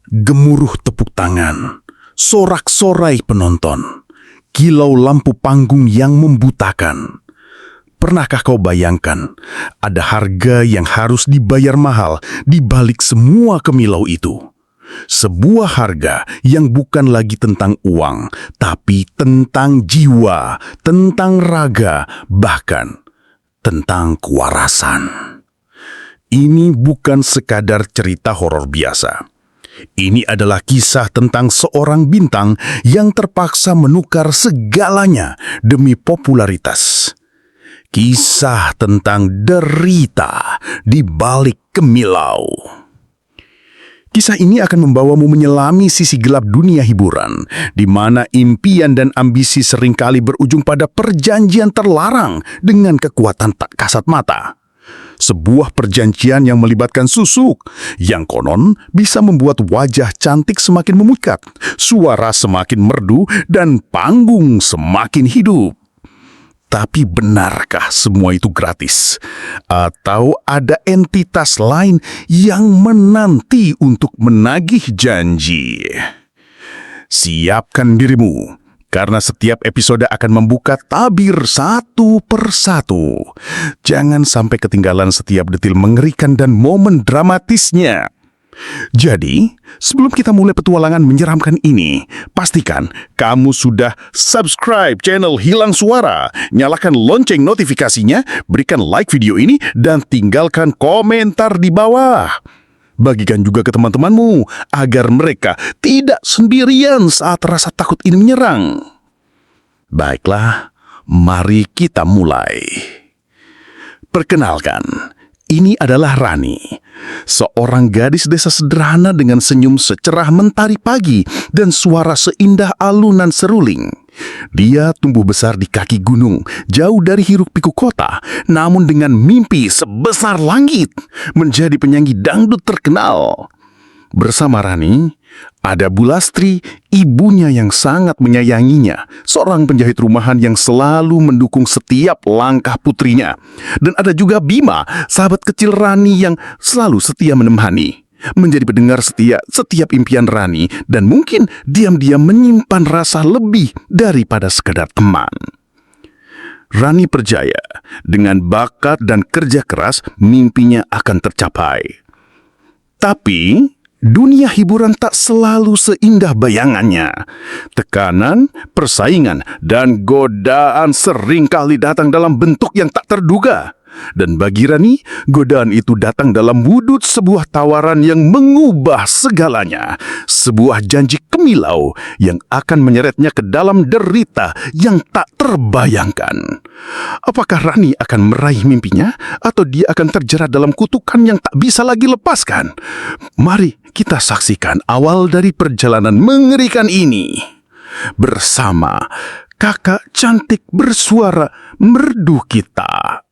Gemuruh tepuk tangan, sorak-sorai penonton, kilau lampu panggung yang membutakan. Pernahkah kau bayangkan, ada harga yang harus dibayar mahal di balik semua kemilau itu? Sebuah harga yang bukan lagi tentang uang, tapi tentang jiwa, tentang raga, bahkan tentang kewarasan. Ini bukan sekadar cerita horor biasa. Ini adalah kisah tentang seorang bintang yang terpaksa menukar segalanya demi popularitas. Kisah tentang derita di balik kemilau. Kisah ini akan membawamu menyelami sisi gelap dunia hiburan, di mana impian dan ambisi seringkali berujung pada perjanjian terlarang dengan kekuatan tak kasat mata. Sebuah perjanjian yang melibatkan susuk, yang konon bisa membuat wajah cantik semakin memikat, suara semakin merdu, dan panggung semakin hidup. Tapi benarkah semua itu gratis? Atau ada entitas lain yang menanti untuk menagih janji? Siapkan dirimu, karena setiap episode akan membuka tabir satu persatu. Jangan sampai ketinggalan setiap detil mengerikan dan momen dramatisnya. Jadi, sebelum kita mulai petualangan menyeramkan ini, pastikan kamu sudah subscribe channel Hilang Suara, nyalakan lonceng notifikasinya, berikan like video ini, dan tinggalkan komentar di bawah. Bagikan juga ke teman-temanmu, agar mereka tidak sendirian saat rasa takut ini menyerang. Baiklah, mari kita mulai. Perkenalkan, ini adalah Rani, seorang gadis desa sederhana dengan senyum secerah mentari pagi dan suara seindah alunan seruling. Dia tumbuh besar di kaki gunung, jauh dari hiruk-pikuk kota, namun dengan mimpi sebesar langit, menjadi penyanyi dangdut terkenal. Bersama Rani, ada Bulastri, ibunya yang sangat menyayanginya, seorang penjahit rumahan yang selalu mendukung setiap langkah putrinya. Dan ada juga Bima, sahabat kecil Rani yang selalu setia menemani, menjadi pendengar setia setiap impian Rani, dan mungkin diam-diam menyimpan rasa lebih daripada sekedar teman. Rani percaya, dengan bakat dan kerja keras, mimpinya akan tercapai. Tapi dunia hiburan tak selalu seindah bayangannya. Tekanan, persaingan, dan godaan seringkali datang dalam bentuk yang tak terduga. Dan bagi Rani, godaan itu datang dalam wujud sebuah tawaran yang mengubah segalanya. Sebuah janji kemilau yang akan menyeretnya ke dalam derita yang tak terbayangkan. Apakah Rani akan meraih mimpinya, atau dia akan terjerat dalam kutukan yang tak bisa lagi lepaskan? Mari kita saksikan awal dari perjalanan mengerikan ini bersama kakak cantik bersuara merdu kita.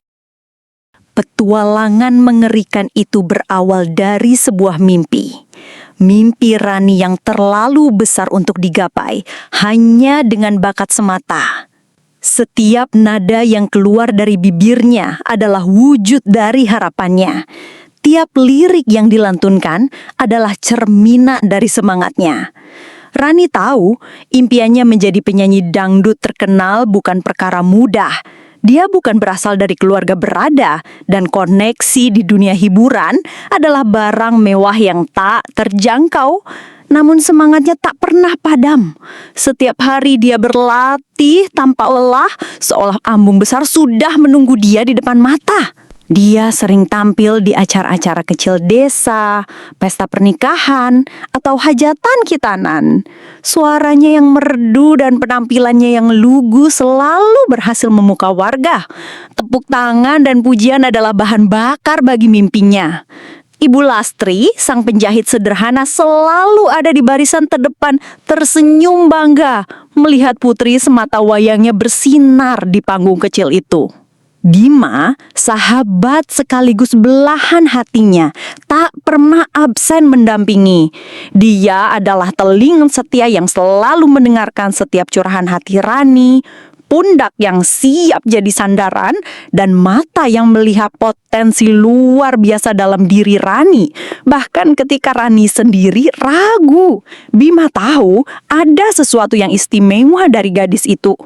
Petualangan mengerikan itu berawal dari sebuah mimpi. Mimpi Rani yang terlalu besar untuk digapai hanya dengan bakat semata. Setiap nada yang keluar dari bibirnya adalah wujud dari harapannya. Tiap lirik yang dilantunkan adalah cerminan dari semangatnya. Rani tahu impiannya menjadi penyanyi dangdut terkenal bukan perkara mudah. Dia bukan berasal dari keluarga berada, dan koneksi di dunia hiburan adalah barang mewah yang tak terjangkau. Namun semangatnya tak pernah padam. Setiap hari dia berlatih tanpa lelah, seolah ambung besar sudah menunggu dia di depan mata. Dia sering tampil di acara-acara kecil desa, pesta pernikahan, atau hajatan khitanan. Suaranya yang merdu dan penampilannya yang lugu selalu berhasil memukau warga. Tepuk tangan dan pujian adalah bahan bakar bagi mimpinya. Ibu Lastri, sang penjahit sederhana, selalu ada di barisan terdepan, tersenyum bangga melihat putri semata wayangnya bersinar di panggung kecil itu. Bima, sahabat sekaligus belahan hatinya, tak pernah absen mendampingi. Dia adalah telinga setia yang selalu mendengarkan setiap curahan hati Rani, pundak yang siap jadi sandaran, dan mata yang melihat potensi luar biasa dalam diri Rani. Bahkan ketika Rani sendiri ragu, Bima tahu ada sesuatu yang istimewa dari gadis itu.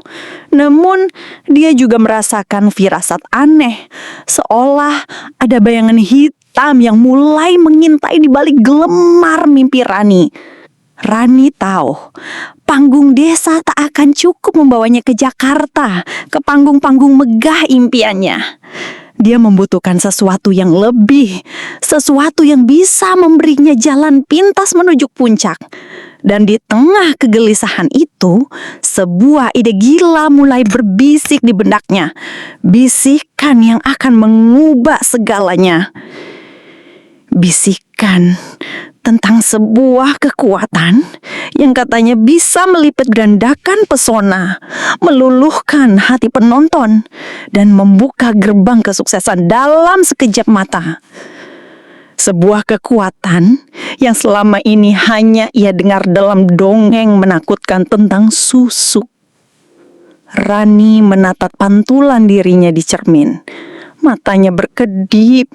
Namun, dia juga merasakan firasat aneh, seolah ada bayangan hitam yang mulai mengintai di balik gelemar mimpi Rani. Rani tahu panggung desa tak akan cukup membawanya ke Jakarta, ke panggung-panggung megah impiannya. Dia membutuhkan sesuatu yang lebih, sesuatu yang bisa memberinya jalan pintas menuju puncak. Dan di tengah kegelisahan itu, sebuah ide gila mulai berbisik di benaknya. Bisikan yang akan mengubah segalanya. Bisikan tentang sebuah kekuatan yang katanya bisa melipat gandakan pesona, meluluhkan hati penonton, dan membuka gerbang kesuksesan dalam sekejap mata. Sebuah kekuatan yang selama ini hanya ia dengar dalam dongeng menakutkan tentang susu. Rani menatap pantulan dirinya di cermin. Matanya berkedip,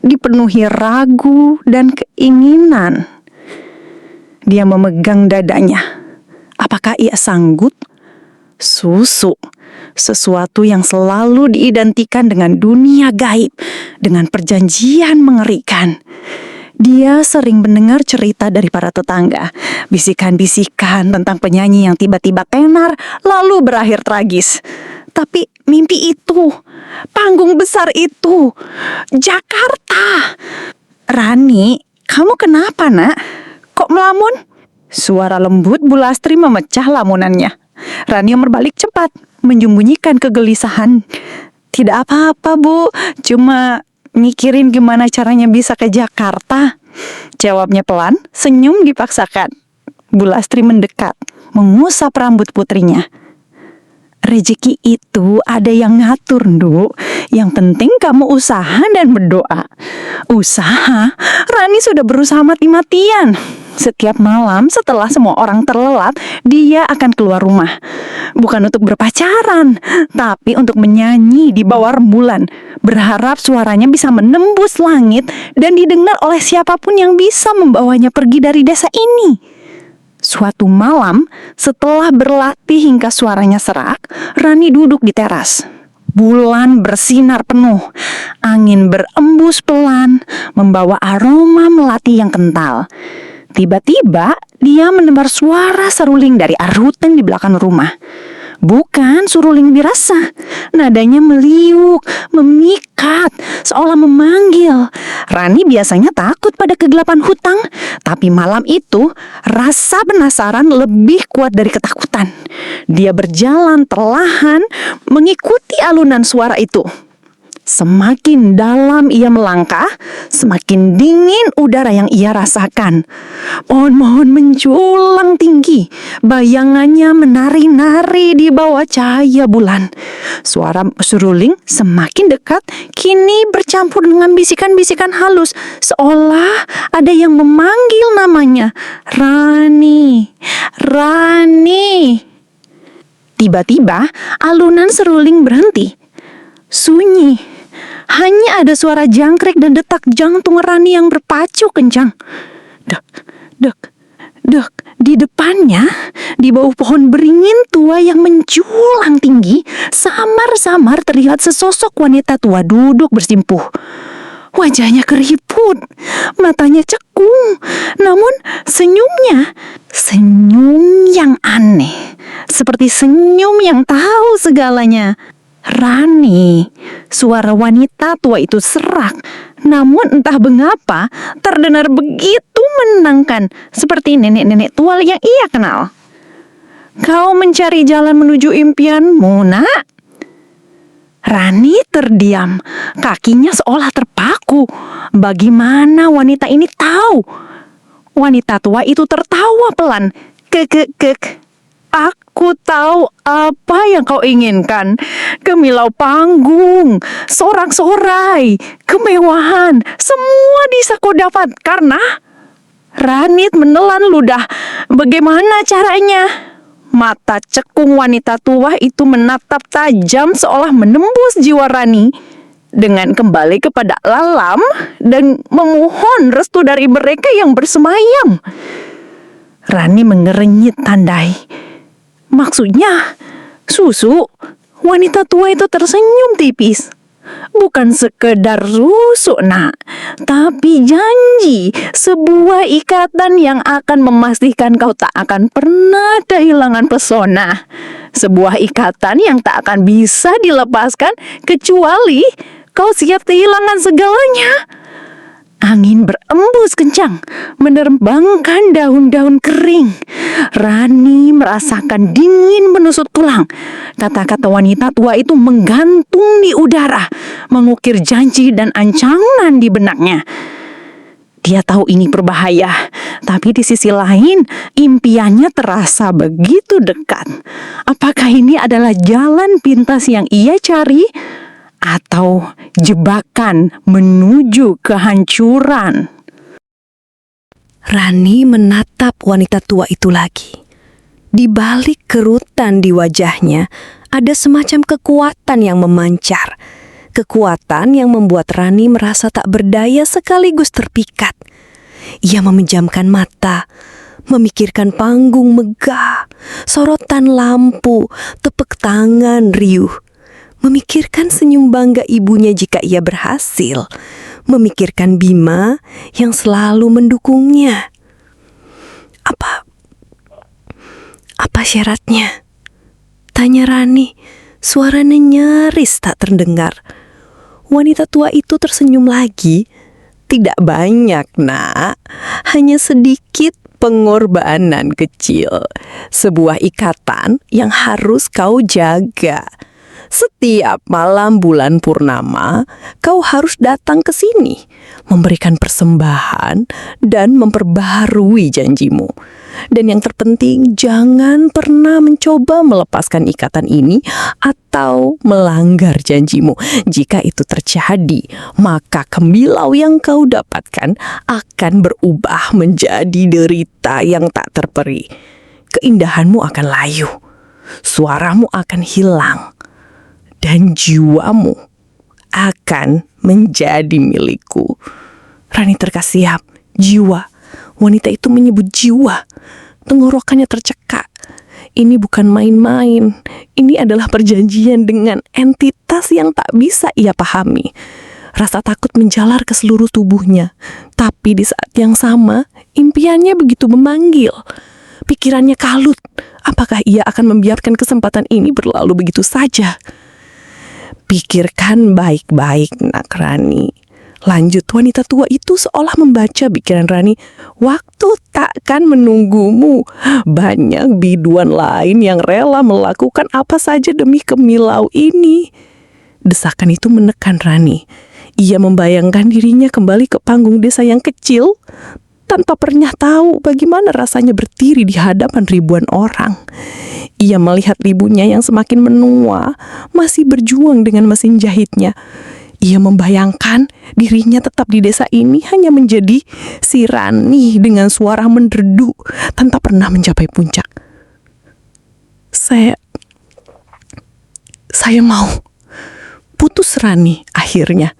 dipenuhi ragu dan keinginan. Dia memegang dadanya. Apakah ia sanggup? Susu, sesuatu yang selalu diidentikan dengan dunia gaib, dengan perjanjian mengerikan. Dia sering mendengar cerita dari para tetangga, bisikan-bisikan tentang penyanyi yang tiba-tiba tenar lalu berakhir tragis. Tapi mimpi itu, panggung besar itu, Jakarta. Rani, kamu kenapa, Nak? Kok melamun? Suara lembut Bu Lastri memecah lamunannya. Rani berbalik cepat, menyembunyikan kegelisahan. Tidak apa-apa, Bu. Cuma mikirin gimana caranya bisa ke Jakarta. Jawabnya pelan, senyum dipaksakan. Bu Lastri mendekat, mengusap rambut putrinya. Rezeki itu ada yang ngatur, Nduk. Yang penting kamu usaha dan berdoa. Usaha? Rani sudah berusaha mati-matian. Setiap malam setelah semua orang terlelap, dia akan keluar rumah. Bukan untuk berpacaran, tapi untuk menyanyi di bawah rembulan. Berharap suaranya bisa menembus langit dan didengar oleh siapapun yang bisa membawanya pergi dari desa ini. Suatu malam, setelah berlatih hingga suaranya serak, Rani duduk di teras. Bulan bersinar penuh, angin berembus pelan, membawa aroma melati yang kental. Tiba-tiba, dia mendengar suara seruling dari arah hutan di belakang rumah. Bukan seruling biasa, nadanya meliuk, memikat, seolah memanggil. Rani biasanya takut pada kegelapan hutan, tapi malam itu rasa penasaran lebih kuat dari ketakutan. Dia berjalan perlahan mengikuti alunan suara itu. Semakin dalam ia melangkah, semakin dingin udara yang ia rasakan. Pohon-pohon menjulang tinggi, bayangannya menari-nari di bawah cahaya bulan. Suara seruling semakin dekat, kini bercampur dengan bisikan-bisikan halus, seolah ada yang memanggil namanya. Rani, Rani. Tiba-tiba alunan seruling berhenti. Sunyi. Hanya ada suara jangkrik dan detak jantung Rani yang berpacu kencang. Dek, dek, dek. Di depannya, di bawah pohon beringin tua yang menjulang tinggi, samar-samar terlihat sesosok wanita tua duduk bersimpuh. Wajahnya keriput, matanya cekung, namun senyumnya, senyum yang aneh, seperti senyum yang tahu segalanya. Rani, suara wanita tua itu serak, namun entah mengapa terdengar begitu menenangkan, seperti nenek-nenek tua yang ia kenal. Kau mencari jalan menuju impianmu, Nak? Rani terdiam, kakinya seolah terpaku. Bagaimana wanita ini tahu? Wanita tua itu tertawa pelan. Kek. Aku tahu apa yang kau inginkan. Kemilau panggung, sorak-sorai, kemewahan, semua bisa kau dapat karena... Ranit menelan ludah. Bagaimana caranya? Mata cekung wanita tua itu menatap tajam seolah menembus jiwa Rani. Dengan kembali kepada alam dan memohon restu dari mereka yang bersemayam. Rani mengerenyit tandai. Maksudnya, Susu, wanita tua itu tersenyum tipis. Bukan sekedar susu, nak, tapi janji, sebuah ikatan yang akan memastikan kau tak akan pernah kehilangan pesona. Sebuah ikatan yang tak akan bisa dilepaskan kecuali kau siap kehilangan segalanya. Angin berembus kencang, menerbangkan daun-daun kering. Rani merasakan dingin menusuk tulang. Kata-kata wanita tua itu menggantung di udara, mengukir janji dan ancaman di benaknya. Dia tahu ini berbahaya, tapi di sisi lain, impiannya terasa begitu dekat. Apakah ini adalah jalan pintas yang ia cari? Atau jebakan menuju kehancuran? Rani menatap wanita tua itu lagi. Di balik kerutan di wajahnya, ada semacam kekuatan yang memancar. Kekuatan yang membuat Rani merasa tak berdaya sekaligus terpikat. Ia memejamkan mata, memikirkan panggung megah, sorotan lampu, tepuk tangan riuh. Memikirkan senyum bangga ibunya jika ia berhasil. Memikirkan Bima yang selalu mendukungnya. Apa syaratnya? Tanya Rani, suaranya nyaris tak terdengar. Wanita tua itu tersenyum lagi. Tidak banyak, nak. Hanya sedikit pengorbanan kecil. Sebuah ikatan yang harus kau jaga. Setiap malam bulan purnama, kau harus datang ke sini, memberikan persembahan dan memperbaharui janjimu. Dan yang terpenting, jangan pernah mencoba melepaskan ikatan ini atau melanggar janjimu. Jika itu terjadi, maka kemilau yang kau dapatkan akan berubah menjadi derita yang tak terperi. Keindahanmu akan layu, suaramu akan hilang, dan jiwamu akan menjadi milikku. Rani terkesiap. Jiwa. Wanita itu menyebut jiwa. Tenggorokannya tercekak. Ini bukan main-main. Ini adalah perjanjian dengan entitas yang tak bisa ia pahami. Rasa takut menjalar ke seluruh tubuhnya. Tapi di saat yang sama, impiannya begitu memanggil. Pikirannya kalut. Apakah ia akan membiarkan kesempatan ini berlalu begitu saja? Pikirkan baik-baik, nak Rani. Lanjut wanita tua itu seolah membaca pikiran Rani. Waktu takkan menunggumu. Banyak biduan lain yang rela melakukan apa saja demi kemilau ini. Desakan itu menekan Rani. Ia membayangkan dirinya kembali ke panggung desa yang kecil, tanpa pernah tahu bagaimana rasanya berdiri di hadapan ribuan orang. Ia melihat ibunya yang semakin menua, masih berjuang dengan mesin jahitnya. Ia membayangkan dirinya tetap di desa ini hanya menjadi si Rani dengan suara menderdu tanpa pernah mencapai puncak. Saya mau. Putus Rani akhirnya.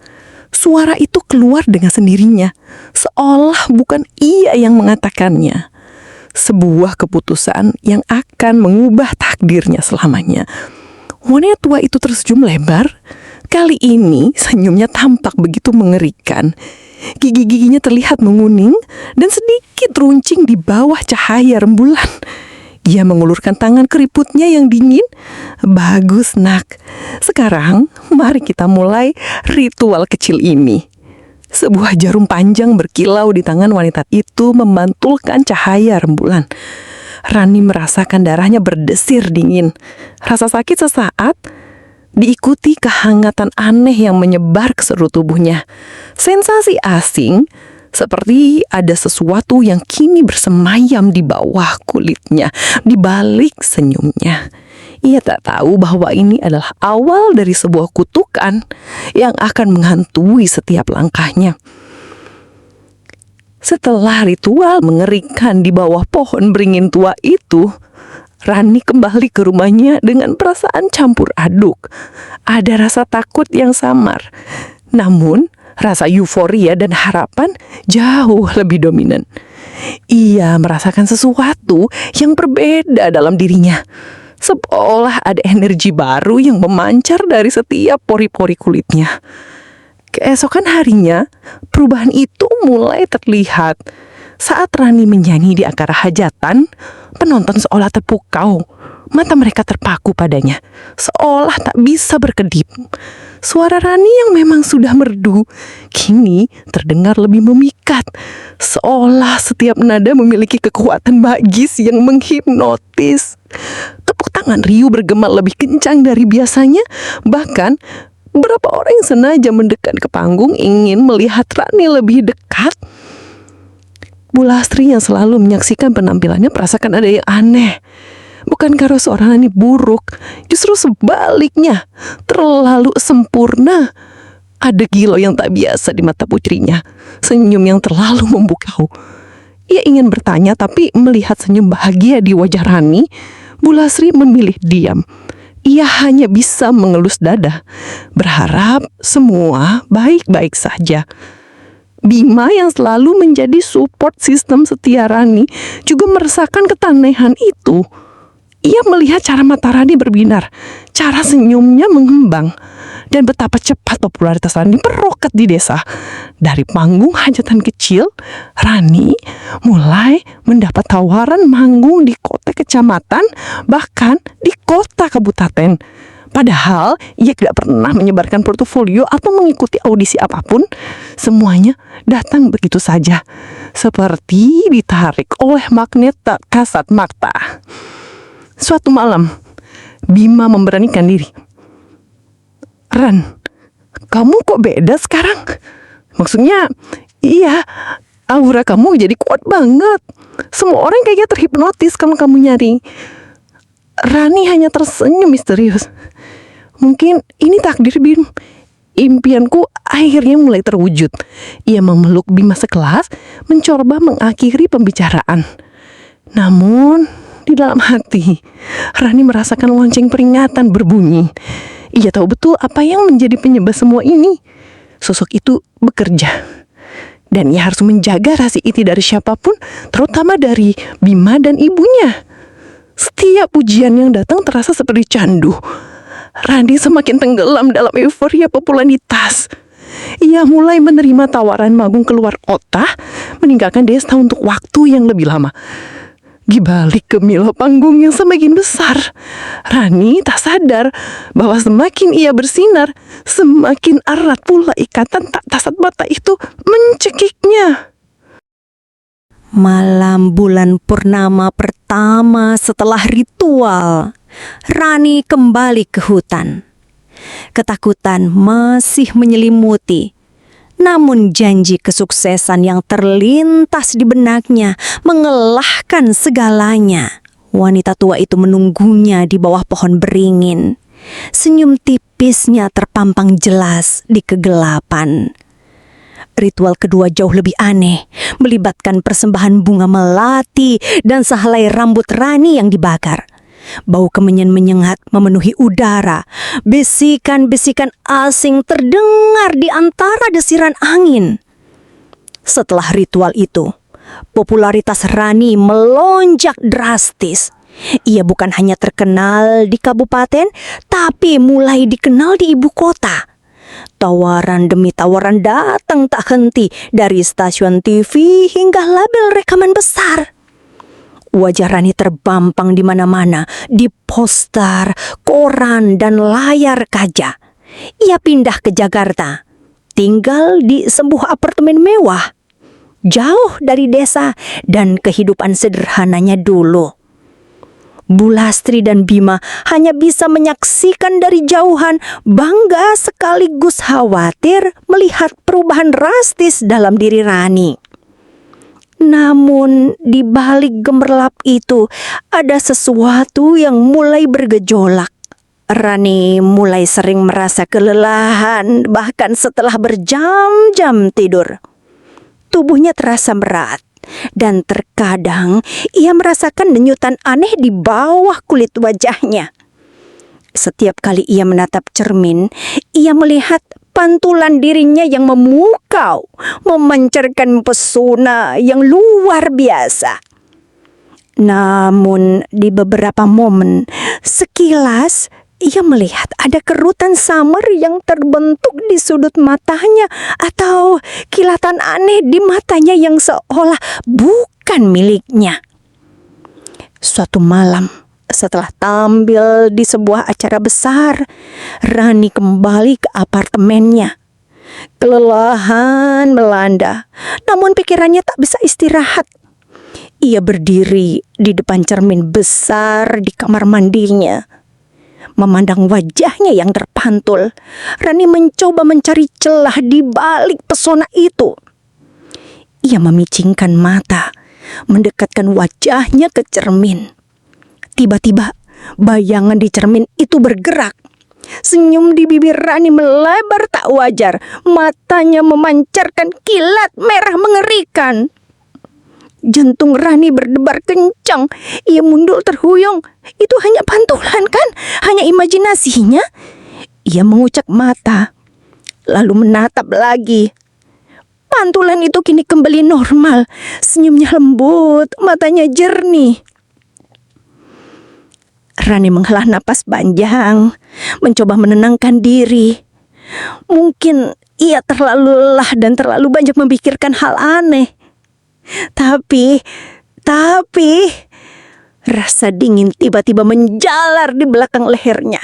Suara itu keluar dengan sendirinya, seolah bukan ia yang mengatakannya. Sebuah keputusan yang akan mengubah takdirnya selamanya. Wanita tua itu tersenyum lebar. Kali ini senyumnya tampak begitu mengerikan. Gigi-giginya terlihat menguning dan sedikit runcing di bawah cahaya rembulan. Ia mengulurkan tangan keriputnya yang dingin. Bagus, nak. Sekarang mari kita mulai ritual kecil ini. Sebuah jarum panjang berkilau di tangan wanita itu memantulkan cahaya rembulan. Rani merasakan darahnya berdesir dingin. Rasa sakit sesaat diikuti kehangatan aneh yang menyebar ke seluruh tubuhnya. Sensasi asing, seperti ada sesuatu yang kini bersemayam di bawah kulitnya, di balik senyumnya. Ia tak tahu bahwa ini adalah awal dari sebuah kutukan yang akan menghantui setiap langkahnya. Setelah ritual mengerikan di bawah pohon beringin tua itu, Rani kembali ke rumahnya dengan perasaan campur aduk. Ada rasa takut yang samar. Namun, rasa euforia dan harapan jauh lebih dominan. Ia merasakan sesuatu yang berbeda dalam dirinya. Seolah ada energi baru yang memancar dari setiap pori-pori kulitnya. Keesokan harinya, perubahan itu mulai terlihat. Saat Rani menyanyi di acara hajatan, penonton seolah terpukau. Mata mereka terpaku padanya, seolah tak bisa berkedip. Suara Rani yang memang sudah merdu, kini terdengar lebih memikat. Seolah setiap nada memiliki kekuatan magis yang menghipnotis. Tepuk tangan riuh bergema lebih kencang dari biasanya. Bahkan, beberapa orang yang sengaja mendekat ke panggung ingin melihat Rani lebih dekat. Bu Lastri yang selalu menyaksikan penampilannya merasakan ada yang aneh. Bukan karena suara Rani buruk, justru sebaliknya, terlalu sempurna. Ada gilo yang tak biasa di mata putrinya, senyum yang terlalu membukau. Ia ingin bertanya, tapi melihat senyum bahagia di wajah Rani, Bu Lastri memilih diam. Ia hanya bisa mengelus dada, berharap semua baik-baik saja. Bima yang selalu menjadi support sistem setia Rani juga merasakan ketanehan itu. Ia melihat cara mata Rani berbinar, cara senyumnya mengembang, dan betapa cepat popularitas Rani meroket di desa. Dari panggung hajatan kecil, Rani mulai mendapat tawaran manggung di kota kecamatan, bahkan di kota kabupaten. Padahal ia tidak pernah menyebarkan portofolio atau mengikuti audisi apapun. Semuanya datang begitu saja, seperti ditarik oleh magnet tak kasat mata. Suatu malam, Bima memberanikan diri. "Ran, kamu kok beda sekarang?" Maksudnya, iya, aura kamu jadi kuat banget. Semua orang kayaknya terhipnotis kalau kamu nyari. Rani hanya tersenyum misterius. "Mungkin ini takdir, Bim. Impianku akhirnya mulai terwujud." Ia memeluk Bima sekelas, mencoba mengakhiri pembicaraan. Namun, di dalam hati, Rani merasakan lonceng peringatan berbunyi. Ia tahu betul apa yang menjadi penyebab semua ini. Sosok itu bekerja. Dan ia harus menjaga rahasia itu dari siapapun, terutama dari Bima dan ibunya. Setiap pujian yang datang terasa seperti candu. Rani semakin tenggelam dalam euforia popularitas. Ia mulai menerima tawaran magung keluar kota, meninggalkan desa untuk waktu yang lebih lama. Di balik gemilau panggung yang semakin besar, Rani tak sadar bahwa semakin ia bersinar, semakin erat pula ikatan tak kasat mata itu mencekiknya. Malam bulan purnama pertama setelah ritual, Rani kembali ke hutan. Ketakutan masih menyelimuti, namun janji kesuksesan yang terlintas di benaknya mengelahkan segalanya. Wanita tua itu menunggunya di bawah pohon beringin. Senyum tipisnya terpampang jelas di kegelapan. Ritual kedua jauh lebih aneh, melibatkan persembahan bunga melati dan sehelai rambut Rani yang dibakar. Bau kemenyan menyengat memenuhi udara. Bisikan-bisikan asing terdengar di antara desiran angin. Setelah ritual itu, popularitas Rani melonjak drastis. Ia bukan hanya terkenal di kabupaten, tapi mulai dikenal di ibu kota. Tawaran demi tawaran datang tak henti dari stasiun TV hingga label rekaman besar. Wajah Rani terbampang di mana-mana, di poster, koran, dan layar kaca. Ia pindah ke Jakarta, tinggal di sebuah apartemen mewah, jauh dari desa dan kehidupan sederhananya dulu. Bu Lastri dan Bima hanya bisa menyaksikan dari jauhan, bangga sekaligus khawatir melihat perubahan drastis dalam diri Rani. Namun di balik gemerlap itu ada sesuatu yang mulai bergejolak. Rani mulai sering merasa kelelahan bahkan setelah berjam-jam tidur. Tubuhnya terasa berat, dan terkadang ia merasakan denyutan aneh di bawah kulit wajahnya. Setiap kali ia menatap cermin, ia melihat pantulan dirinya yang memukau, memancarkan pesona yang luar biasa. Namun di beberapa momen, sekilas ia melihat ada kerutan samar yang terbentuk di sudut matanya atau kilatan aneh di matanya yang seolah bukan miliknya. Suatu malam, setelah tampil di sebuah acara besar, Rani kembali ke apartemennya. Kelelahan melanda, namun pikirannya tak bisa istirahat. Ia berdiri di depan cermin besar di kamar mandinya. Memandang wajahnya yang terpantul, Rani mencoba mencari celah di balik pesona itu. Ia memicingkan mata, mendekatkan wajahnya ke cermin. Tiba-tiba, bayangan di cermin itu bergerak. Senyum di bibir Rani melebar tak wajar. Matanya memancarkan kilat merah mengerikan. Jantung Rani berdebar kencang. Ia mundur terhuyung. Itu hanya pantulan kan? Hanya imajinasinya? Ia mengucak mata, lalu menatap lagi. Pantulan itu kini kembali normal. Senyumnya lembut, matanya jernih. Rani menghela napas panjang, mencoba menenangkan diri. Mungkin ia terlalu lelah dan terlalu banyak memikirkan hal aneh. Tapi rasa dingin tiba-tiba menjalar di belakang lehernya.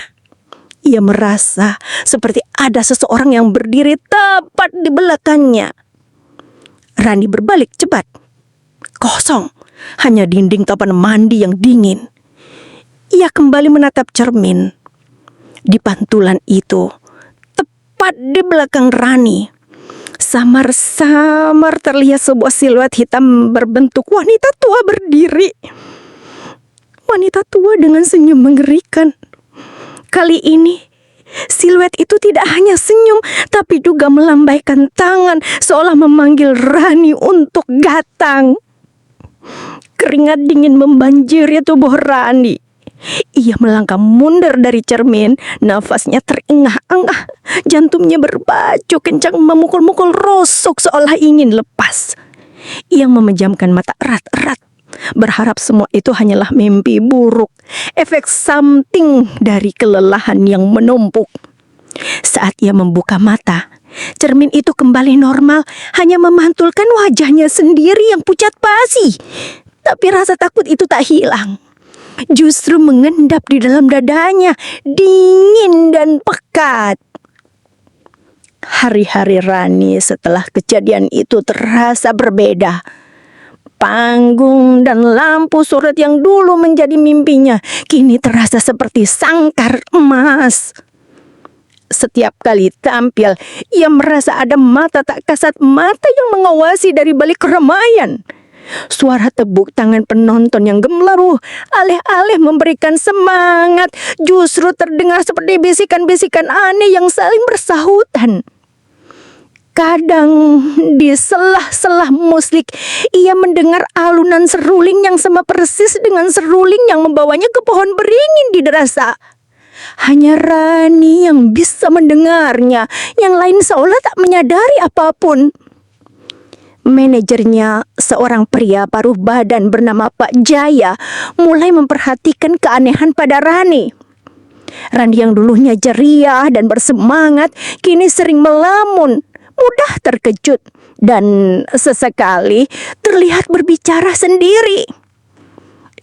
Ia merasa seperti ada seseorang yang berdiri tepat di belakangnya. Rani berbalik cepat. Kosong, hanya dinding topan mandi yang dingin. Ia kembali menatap cermin. Di pantulan itu, tepat di belakang Rani, samar-samar terlihat sebuah siluet hitam berbentuk wanita tua berdiri. Wanita tua dengan senyum mengerikan. Kali ini, siluet itu tidak hanya senyum, tapi juga melambaikan tangan seolah memanggil Rani untuk datang. Keringat dingin membanjiri tubuh Rani. Ia melangkah mundur dari cermin, nafasnya terengah-engah, jantungnya berbaju kencang memukul-mukul rosok seolah ingin lepas. Ia memejamkan mata erat-erat, berharap semua itu hanyalah mimpi buruk, efek samping dari kelelahan yang menumpuk. Saat ia membuka mata, cermin itu kembali normal, hanya memantulkan wajahnya sendiri yang pucat pasi. Tapi rasa takut itu tak hilang. Justru mengendap di dalam dadanya, dingin dan pekat. Hari-hari Rani setelah kejadian itu terasa berbeda. Panggung dan lampu sorot yang dulu menjadi mimpinya kini terasa seperti sangkar emas. Setiap kali tampil, ia merasa ada mata tak kasat mata yang mengawasi dari balik keramaian. Suara tepuk tangan penonton yang gemeruh, alih-alih memberikan semangat, justru terdengar seperti bisikan-bisikan aneh yang saling bersahutan. Kadang di selah-selah musik, ia mendengar alunan seruling yang sama persis dengan seruling yang membawanya ke pohon beringin di derasa. Hanya Rani yang bisa mendengarnya, yang lain seolah tak menyadari apapun. Manajernya, seorang pria paruh badan bernama Pak Jaya, mulai memperhatikan keanehan pada Rani. Rani yang dulunya ceria dan bersemangat, kini sering melamun, mudah terkejut, dan sesekali terlihat berbicara sendiri.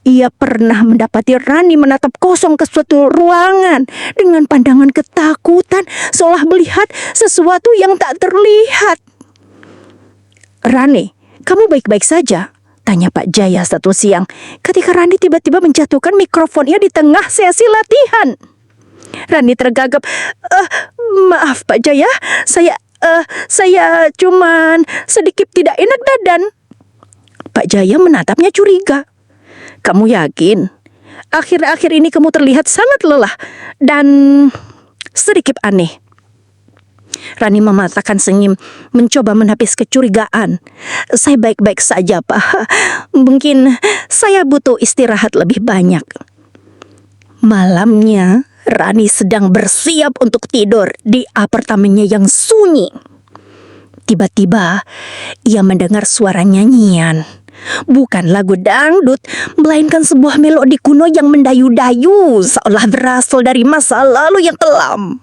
Ia pernah mendapati Rani menatap kosong ke suatu ruangan dengan pandangan ketakutan, seolah melihat sesuatu yang tak terlihat. "Rani, kamu baik-baik saja?" tanya Pak Jaya satu siang ketika Rani tiba-tiba menjatuhkan mikrofonnya di tengah sesi latihan. Rani tergagap. Maaf Pak Jaya, saya cuman sedikit tidak enak badan." Pak Jaya menatapnya curiga. "Kamu yakin? Akhir-akhir ini kamu terlihat sangat lelah dan sedikit aneh." Rani mematahkan senyum, mencoba menepis kecurigaan. Saya baik-baik saja, Pak. Mungkin saya butuh istirahat lebih banyak. Malamnya, Rani sedang bersiap untuk tidur di apartemennya yang sunyi. Tiba-tiba, ia mendengar suara nyanyian. Bukan lagu dangdut, melainkan sebuah melodi kuno yang mendayu-dayu, seolah berasal dari masa lalu yang kelam.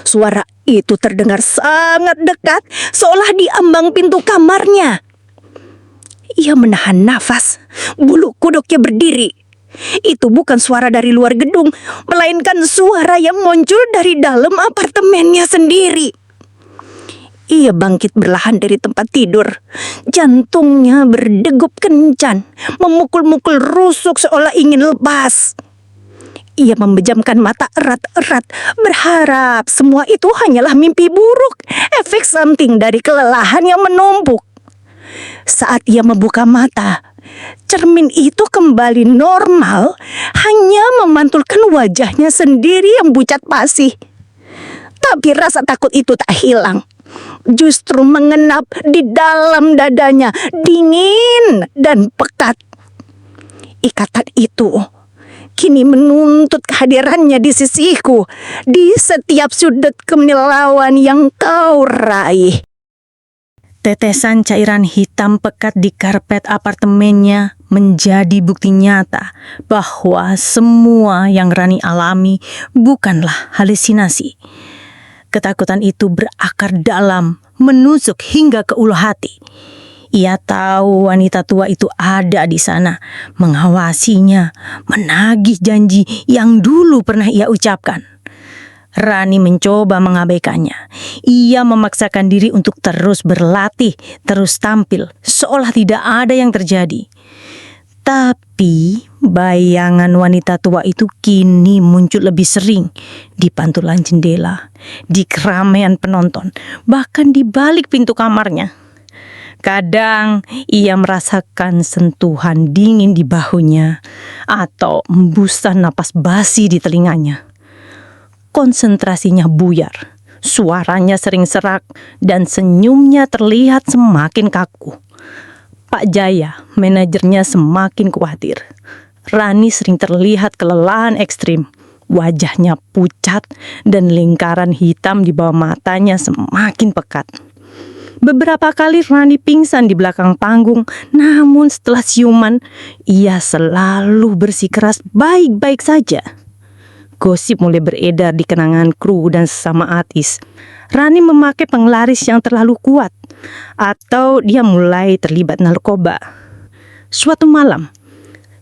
Suara itu terdengar sangat dekat, seolah di ambang pintu kamarnya. Ia menahan nafas, bulu kuduknya berdiri. Itu bukan suara dari luar gedung, melainkan suara yang muncul dari dalam apartemennya sendiri. Ia bangkit berlahan dari tempat tidur. Jantungnya berdegup kencang, memukul-mukul rusuk seolah ingin lepas. Ia memejamkan mata erat-erat, berharap semua itu hanyalah mimpi buruk, efek samping dari kelelahan yang menumpuk. Saat ia membuka mata, cermin itu kembali normal, hanya memantulkan wajahnya sendiri yang pucat pasih. Tapi rasa takut itu tak hilang. Justru mengenap di dalam dadanya, dingin dan pekat. Ikatan itu kini menuntut kehadirannya di sisiku, di setiap sudut kemilauan yang kau raih. Tetesan cairan hitam pekat di karpet apartemennya menjadi bukti nyata bahwa semua yang Rani alami bukanlah halusinasi. Ketakutan itu berakar dalam, menusuk hingga ke ulu hati. Ia tahu wanita tua itu ada di sana, mengawasinya, menagih janji yang dulu pernah ia ucapkan. Rani mencoba mengabaikannya. Ia memaksakan diri untuk terus berlatih, terus tampil, seolah tidak ada yang terjadi. Tapi bayangan wanita tua itu kini muncul lebih sering di pantulan jendela, di keramaian penonton, bahkan di balik pintu kamarnya. Kadang ia merasakan sentuhan dingin di bahunya atau embusan napas basi di telinganya. Konsentrasinya buyar, suaranya sering serak, dan senyumnya terlihat semakin kaku. Pak Jaya, manajernya, semakin khawatir. Rani sering terlihat kelelahan ekstrim. Wajahnya pucat dan lingkaran hitam di bawah matanya semakin pekat. Beberapa kali Rani pingsan di belakang panggung, namun setelah siuman, ia selalu bersikeras baik-baik saja. Gosip mulai beredar di kenangan kru dan sesama artis. Rani memakai penglaris yang terlalu kuat, atau dia mulai terlibat narkoba. Suatu malam,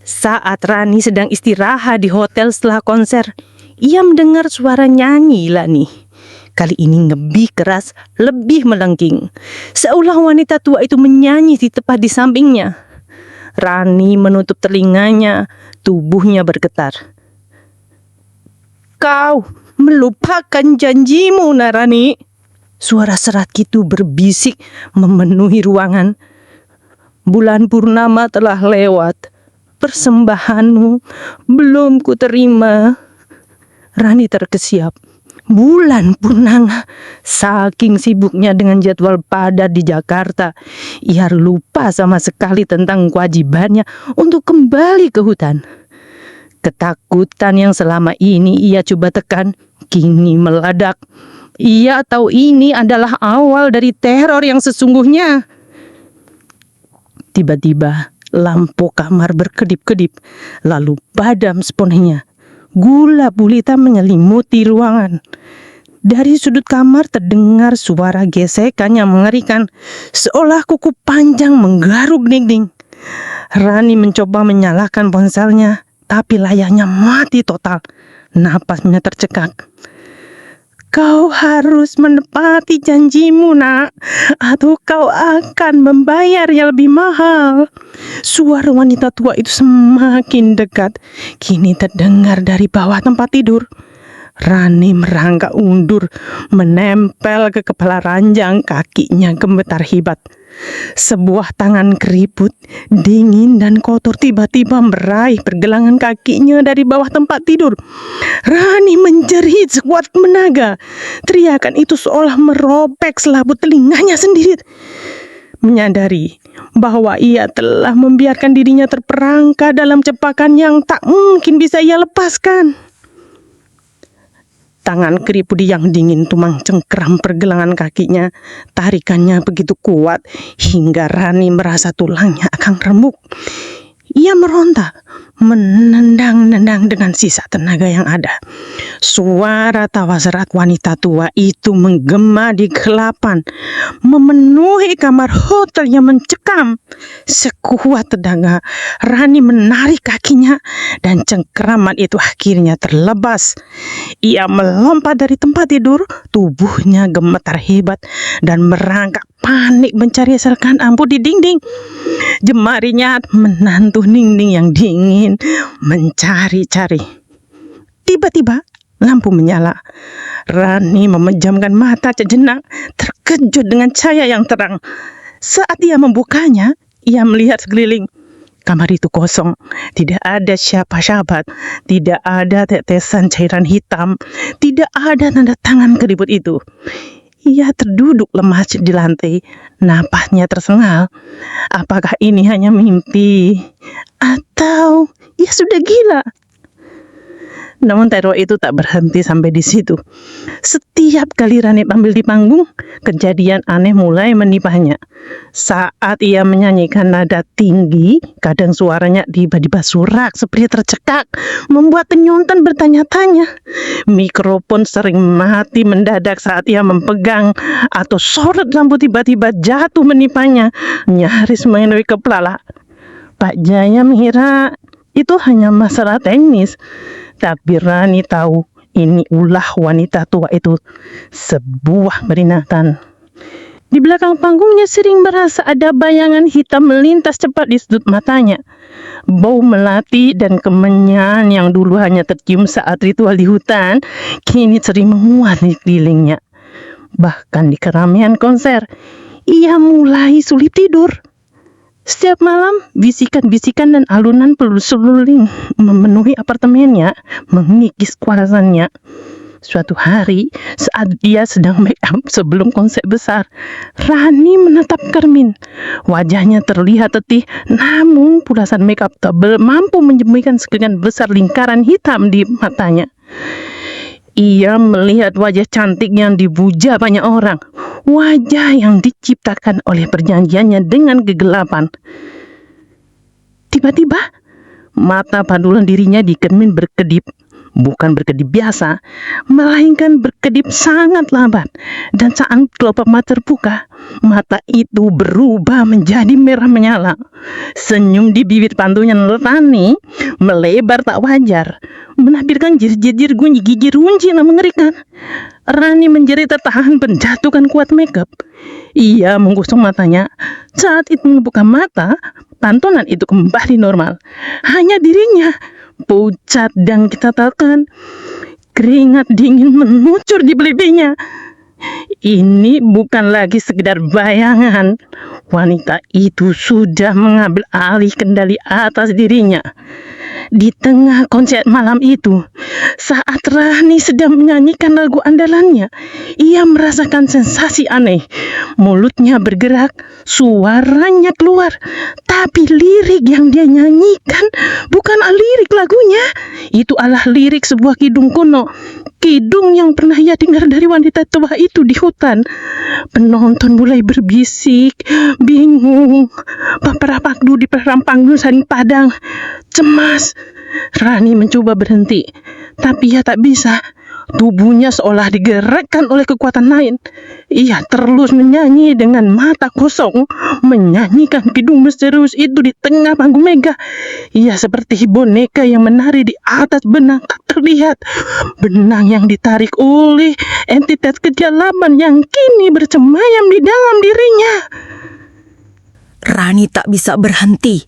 saat Rani sedang istirahat di hotel setelah konser, ia mendengar suara nyanyi Lani. Kali ini lebih keras, lebih melengking, seolah wanita tua itu menyanyi di tepat di sampingnya. Rani menutup telinganya, tubuhnya bergetar. Kau melupakan janjimu, Narani. Suara serak itu berbisik memenuhi ruangan. Bulan purnama telah lewat. Persembahanmu belum kuterima. Rani terkesiap. Bulan purnama. Saking sibuknya dengan jadwal padat di Jakarta, ia lupa sama sekali tentang kewajibannya untuk kembali ke hutan. Ketakutan yang selama ini ia coba tekan, kini meledak. Ia tahu ini adalah awal dari teror yang sesungguhnya. Tiba-tiba, lampu kamar berkedip-kedip, lalu padam sepenuhnya. Gula gulita menyelimuti ruangan. Dari sudut kamar terdengar suara gesekan yang mengerikan, seolah kuku panjang menggaruk dinding. Rani mencoba menyalakan ponselnya, tapi layarnya mati total. Napasnya tercekak. Kau harus menepati janjimu, nak, atau kau akan membayar yang lebih mahal. Suara wanita tua itu semakin dekat. Kini terdengar dari bawah tempat tidur. Rani merangkak undur, menempel ke kepala ranjang, kakinya gemetar hebat. Sebuah tangan keriput, dingin dan kotor tiba-tiba meraih pergelangan kakinya dari bawah tempat tidur. Rani menjerit sekuat tenaga. Teriakan itu seolah merobek selaput telinganya sendiri. Menyadari bahwa ia telah membiarkan dirinya terperangkap dalam jebakan yang tak mungkin bisa ia lepaskan. Tangan keriput yang dingin itu mencengkeram pergelangan kakinya. Tarikannya begitu kuat hingga Rani merasa tulangnya akan remuk. Ia meronta, menendang-nendang dengan sisa tenaga yang ada. Suara tawa serak wanita tua itu menggema di kegelapan, memenuhi kamar hotel yang mencekam. Sekuat tenaga, Rani menarik kakinya dan cengkeraman itu akhirnya terlepas. Ia melompat dari tempat tidur, tubuhnya gemetar hebat dan merangkak panik mencari serkan ampun di dinding. Jemarinya menantu Ningning yang dingin mencari-cari. Tiba-tiba lampu menyala. Rani memejamkan mata sejenak, terkejut dengan cahaya yang terang. Saat ia membukanya, ia melihat sekeliling. Kamar itu kosong, tidak ada siapa-siapa, tidak ada tetesan cairan hitam, tidak ada tanda tangan keriput itu. Ia terduduk lemah di lantai, napasnya tersengal. Apakah ini hanya mimpi? Atau ia sudah gila? Namun teror itu tak berhenti sampai di situ. Setiap kali Rani tampil di panggung, kejadian aneh mulai menimpannya. Saat ia menyanyikan nada tinggi, kadang suaranya tiba-tiba surak seperti tercekak, membuat penonton bertanya-tanya. Mikrofon sering mati mendadak saat ia memegang, atau sorot lampu tiba-tiba jatuh menimpannya, nyaris mengenai kepala. Pak Jaya mengira itu hanya masalah teknis. Tapi Rani tahu ini ulah wanita tua itu sebuah peringatan. Di belakang panggungnya sering merasa ada bayangan hitam melintas cepat di sudut matanya. Bau melati dan kemenyan yang dulu hanya tercium saat ritual di hutan, kini sering menguat di kelilingnya. Bahkan di keramaian konser, ia mulai sulit tidur. Setiap malam, bisikan-bisikan dan alunan seluling memenuhi apartemennya, mengikis kewarasannya. Suatu hari, saat dia sedang make up sebelum konser besar, Rani menatap Kermin. Wajahnya terlihat letih, namun pulasan make up tebal mampu menyembunyikan sekian besar lingkaran hitam di matanya. Ia melihat wajah cantik yang dipuja banyak orang, wajah yang diciptakan oleh perjanjiannya dengan kegelapan. Tiba-tiba, mata pandulan dirinya di Kermin berkedip. Bukan berkedip biasa, melainkan berkedip sangat lambat. Dan saat kelopak mata terbuka, mata itu berubah menjadi merah menyala. Senyum di bibir pantunya Rani melebar tak wajar, menampilkan jir-jir gunji gigi runci yang mengerikan. Rani menjerit tertahan menjatuhkan kuat makeup. Ia menggosok matanya. Saat itu membuka mata, pantulan itu kembali normal. Hanya dirinya pucat dan ketatakan. Keringat dingin mengucur di pipinya. Ini bukan lagi sekedar bayangan. Wanita itu sudah mengambil alih kendali atas dirinya. Di tengah konser malam itu, saat Rani sedang menyanyikan lagu andalannya, ia merasakan sensasi aneh. Mulutnya bergerak, suaranya keluar, tapi lirik yang dia nyanyikan bukanlah lirik lagunya. Itu adalah lirik sebuah kidung kuno, kidung yang pernah ia dengar dari wanita tua itu di hutan. Penonton mulai berbisik, bingung. Beberapa pakdu di panggung saling padang, cemas. Rani mencoba berhenti, tapi ia tak bisa. Tubuhnya seolah digerakkan oleh kekuatan lain. Ia terus menyanyi dengan mata kosong, menyanyikan kidung misterius itu di tengah panggung megah. Ia seperti boneka yang menari di atas benang tak terlihat, benang yang ditarik oleh entitas kejalaman yang kini bersemayam di dalam dirinya. Rani tak bisa berhenti.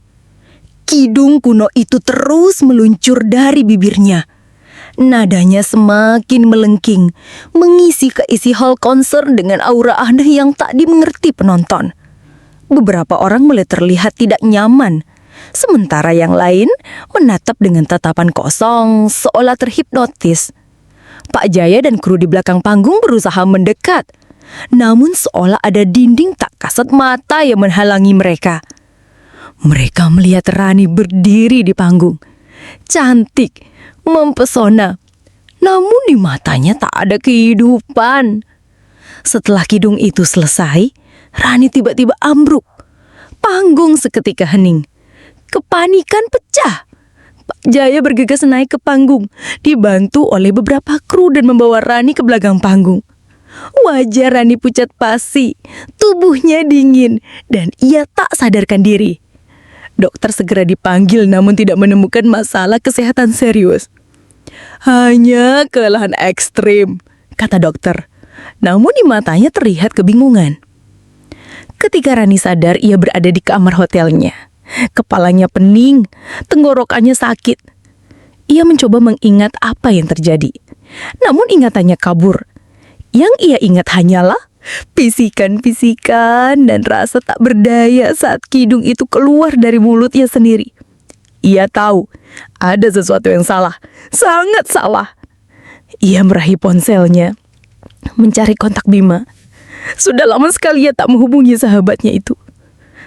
Kidung kuno itu terus meluncur dari bibirnya. Nadanya semakin melengking, mengisi keisi hall konser dengan aura aneh yang tak dimengerti penonton. Beberapa orang mulai terlihat tidak nyaman, sementara yang lain menatap dengan tatapan kosong seolah terhipnotis. Pak Jaya dan kru di belakang panggung berusaha mendekat, namun seolah ada dinding tak kasat mata yang menghalangi mereka. Mereka melihat Rani berdiri di panggung, cantik, mempesona, namun di matanya tak ada kehidupan. Setelah kidung itu selesai, Rani tiba-tiba ambruk. Panggung seketika hening. Kepanikan pecah. Pak Jaya bergegas naik ke panggung, dibantu oleh beberapa kru dan membawa Rani ke belakang panggung. Wajah Rani pucat pasi, tubuhnya dingin, dan ia tak sadarkan diri. Dokter segera dipanggil namun tidak menemukan masalah kesehatan serius. Hanya kelelahan ekstrim, kata dokter. Namun di matanya terlihat kebingungan. Ketika Rani sadar, ia berada di kamar hotelnya. Kepalanya pening, tenggorokannya sakit. Ia mencoba mengingat apa yang terjadi. Namun ingatannya kabur. Yang ia ingat hanyalah bisikan-bisikan dan rasa tak berdaya saat kidung itu keluar dari mulutnya sendiri. Ia tahu ada sesuatu yang salah, sangat salah. Ia meraih ponselnya, mencari kontak Bima. Sudah lama sekali ia tak menghubungi sahabatnya itu.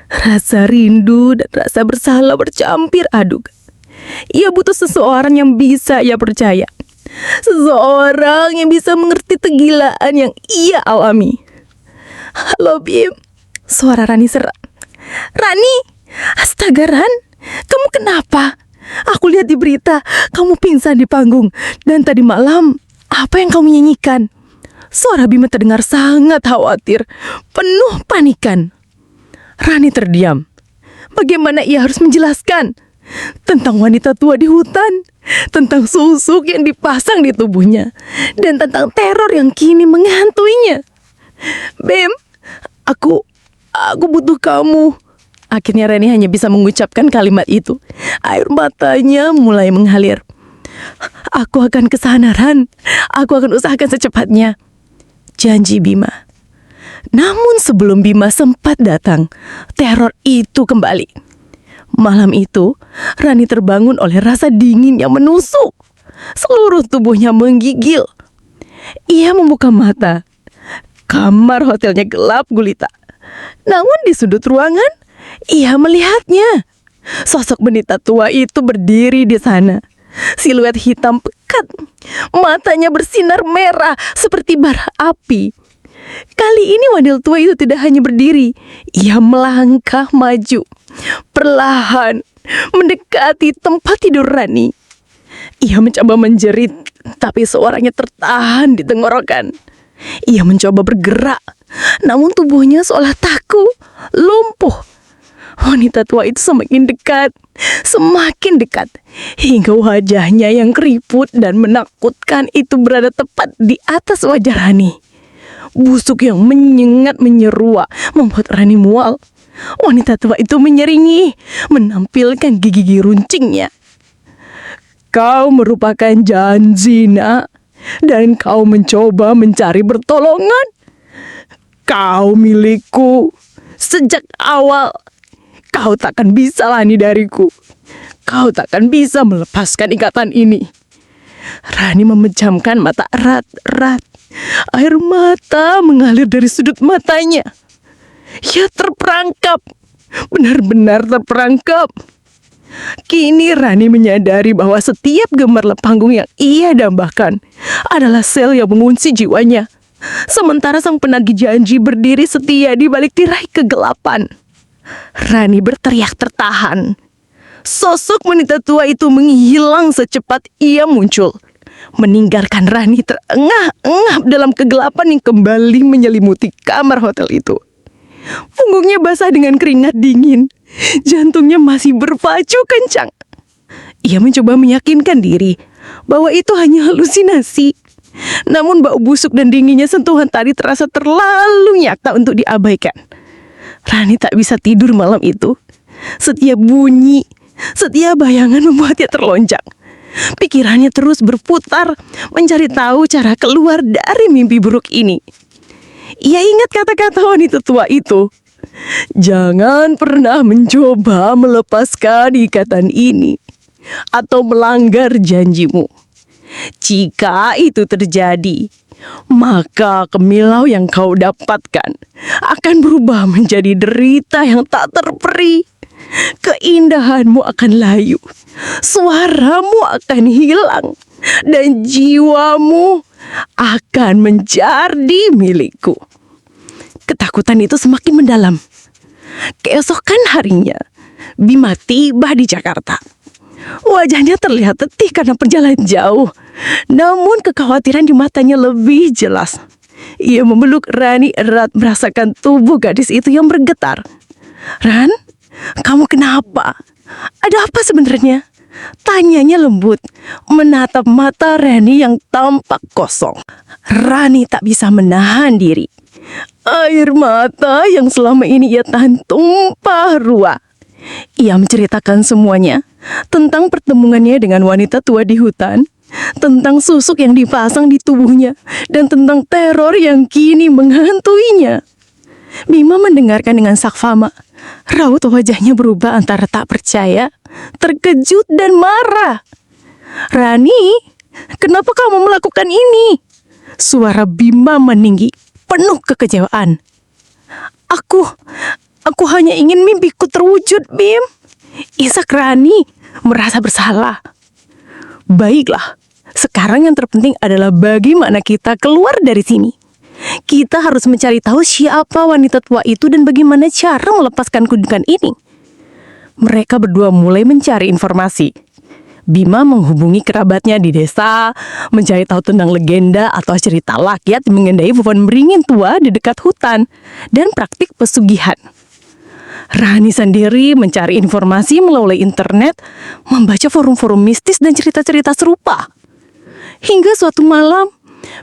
Rasa rindu dan rasa bersalah bercampur aduk. Ia butuh seseorang yang bisa ia percaya. Seseorang yang bisa mengerti kegilaan yang ia alami. Halo Bim, suara Rani serak. Rani, astaga Ran, kamu kenapa? Aku lihat di berita, kamu pingsan di panggung. Dan tadi malam, apa yang kamu nyanyikan? Suara Bima terdengar sangat khawatir, penuh panikan. Rani terdiam. Bagaimana ia harus menjelaskan? Tentang wanita tua di hutan, tentang susuk yang dipasang di tubuhnya, dan tentang teror yang kini menghantuinya. Bim, aku butuh kamu. Akhirnya Rani hanya bisa mengucapkan kalimat itu. Air matanya mulai mengalir. Aku akan ke sana, Ran. Aku akan usahakan secepatnya. Janji Bima. Namun sebelum Bima sempat datang, teror itu kembali. Malam itu, Rani terbangun oleh rasa dingin yang menusuk. Seluruh tubuhnya menggigil. Ia membuka mata. Kamar hotelnya gelap gulita. Namun di sudut ruangan, ia melihatnya. Sosok wanita tua itu berdiri di sana. Siluet hitam pekat. Matanya bersinar merah seperti bara api. Kali ini wanita tua itu tidak hanya berdiri. Ia melangkah maju. Perlahan mendekati tempat tidur Rani. Ia mencoba menjerit, tapi suaranya tertahan di tenggorokan. Ia mencoba bergerak, namun tubuhnya seolah kaku, lumpuh. Wanita tua itu semakin dekat, hingga wajahnya yang keriput dan menakutkan itu berada tepat di atas wajah Rani. Busuk yang menyengat menyeruak membuat Rani mual. Wanita tua itu menyeringi, menampilkan gigi runcingnya. Kau merupakan janji, nak, dan kau mencoba mencari pertolongan. Kau milikku sejak awal. Kau takkan bisa lari dariku. Kau takkan bisa melepaskan ikatan ini. Rani memejamkan mata erat-erat. Air mata mengalir dari sudut matanya. Ia terperangkap. Benar-benar terperangkap. Kini Rani menyadari bahwa setiap gemerlap panggung yang ia dambakan adalah sel yang mengunci jiwanya. Sementara sang penagih janji berdiri setia di balik tirai kegelapan. Rani berteriak tertahan. Sosok wanita tua itu menghilang secepat ia muncul, meninggalkan Rani terengah-engah dalam kegelapan yang kembali menyelimuti kamar hotel itu. Punggungnya basah dengan keringat dingin. Jantungnya masih berpacu kencang. Ia mencoba meyakinkan diri bahwa itu hanya halusinasi. Namun bau busuk dan dinginnya sentuhan tadi terasa terlalu nyata untuk diabaikan. Rani tak bisa tidur malam itu. Setiap bunyi, setiap bayangan membuatnya terlonjak. Pikirannya terus berputar, mencari tahu cara keluar dari mimpi buruk ini. Ia ingat kata-kata wanita tua itu. Jangan pernah mencoba melepaskan ikatan ini atau melanggar janjimu. Jika itu terjadi, maka kemilau yang kau dapatkan akan berubah menjadi derita yang tak terperi. Keindahanmu akan layu, suaramu akan hilang, dan jiwamu akan menjadi milikku. Ketakutan itu semakin mendalam. Keesokan harinya, Bima tiba di Jakarta. Wajahnya terlihat letih karena perjalanan jauh, namun kekhawatiran di matanya lebih jelas. Ia memeluk Rani erat, merasakan tubuh gadis itu yang bergetar. "Ran, kamu kenapa? Ada apa sebenarnya?" Tanyanya lembut, menatap mata Rani yang tampak kosong. Rani tak bisa menahan diri. Air mata yang selama ini ia tahan tumpah ruah. Ia menceritakan semuanya, tentang pertemuannya dengan wanita tua di hutan, tentang susuk yang dipasang di tubuhnya, dan tentang teror yang kini menghantuinya. Bima mendengarkan dengan saksama. Raut wajahnya berubah antara tak percaya, terkejut, dan marah. "Rani, kenapa kamu melakukan ini?" Suara Bima meninggi, penuh kekecewaan. Aku hanya ingin mimpiku terwujud, Bim." Isak Rani merasa bersalah. "Baiklah, sekarang yang terpenting adalah bagaimana kita keluar dari sini. Kita harus mencari tahu siapa wanita tua itu dan bagaimana cara melepaskan kudukan ini." Mereka berdua mulai mencari informasi. Bima menghubungi kerabatnya di desa, mencari tahu tentang legenda atau cerita rakyat mengenai pohon beringin tua di dekat hutan, dan praktik pesugihan. Rani sendiri mencari informasi melalui internet, membaca forum-forum mistis dan cerita-cerita serupa. Hingga suatu malam,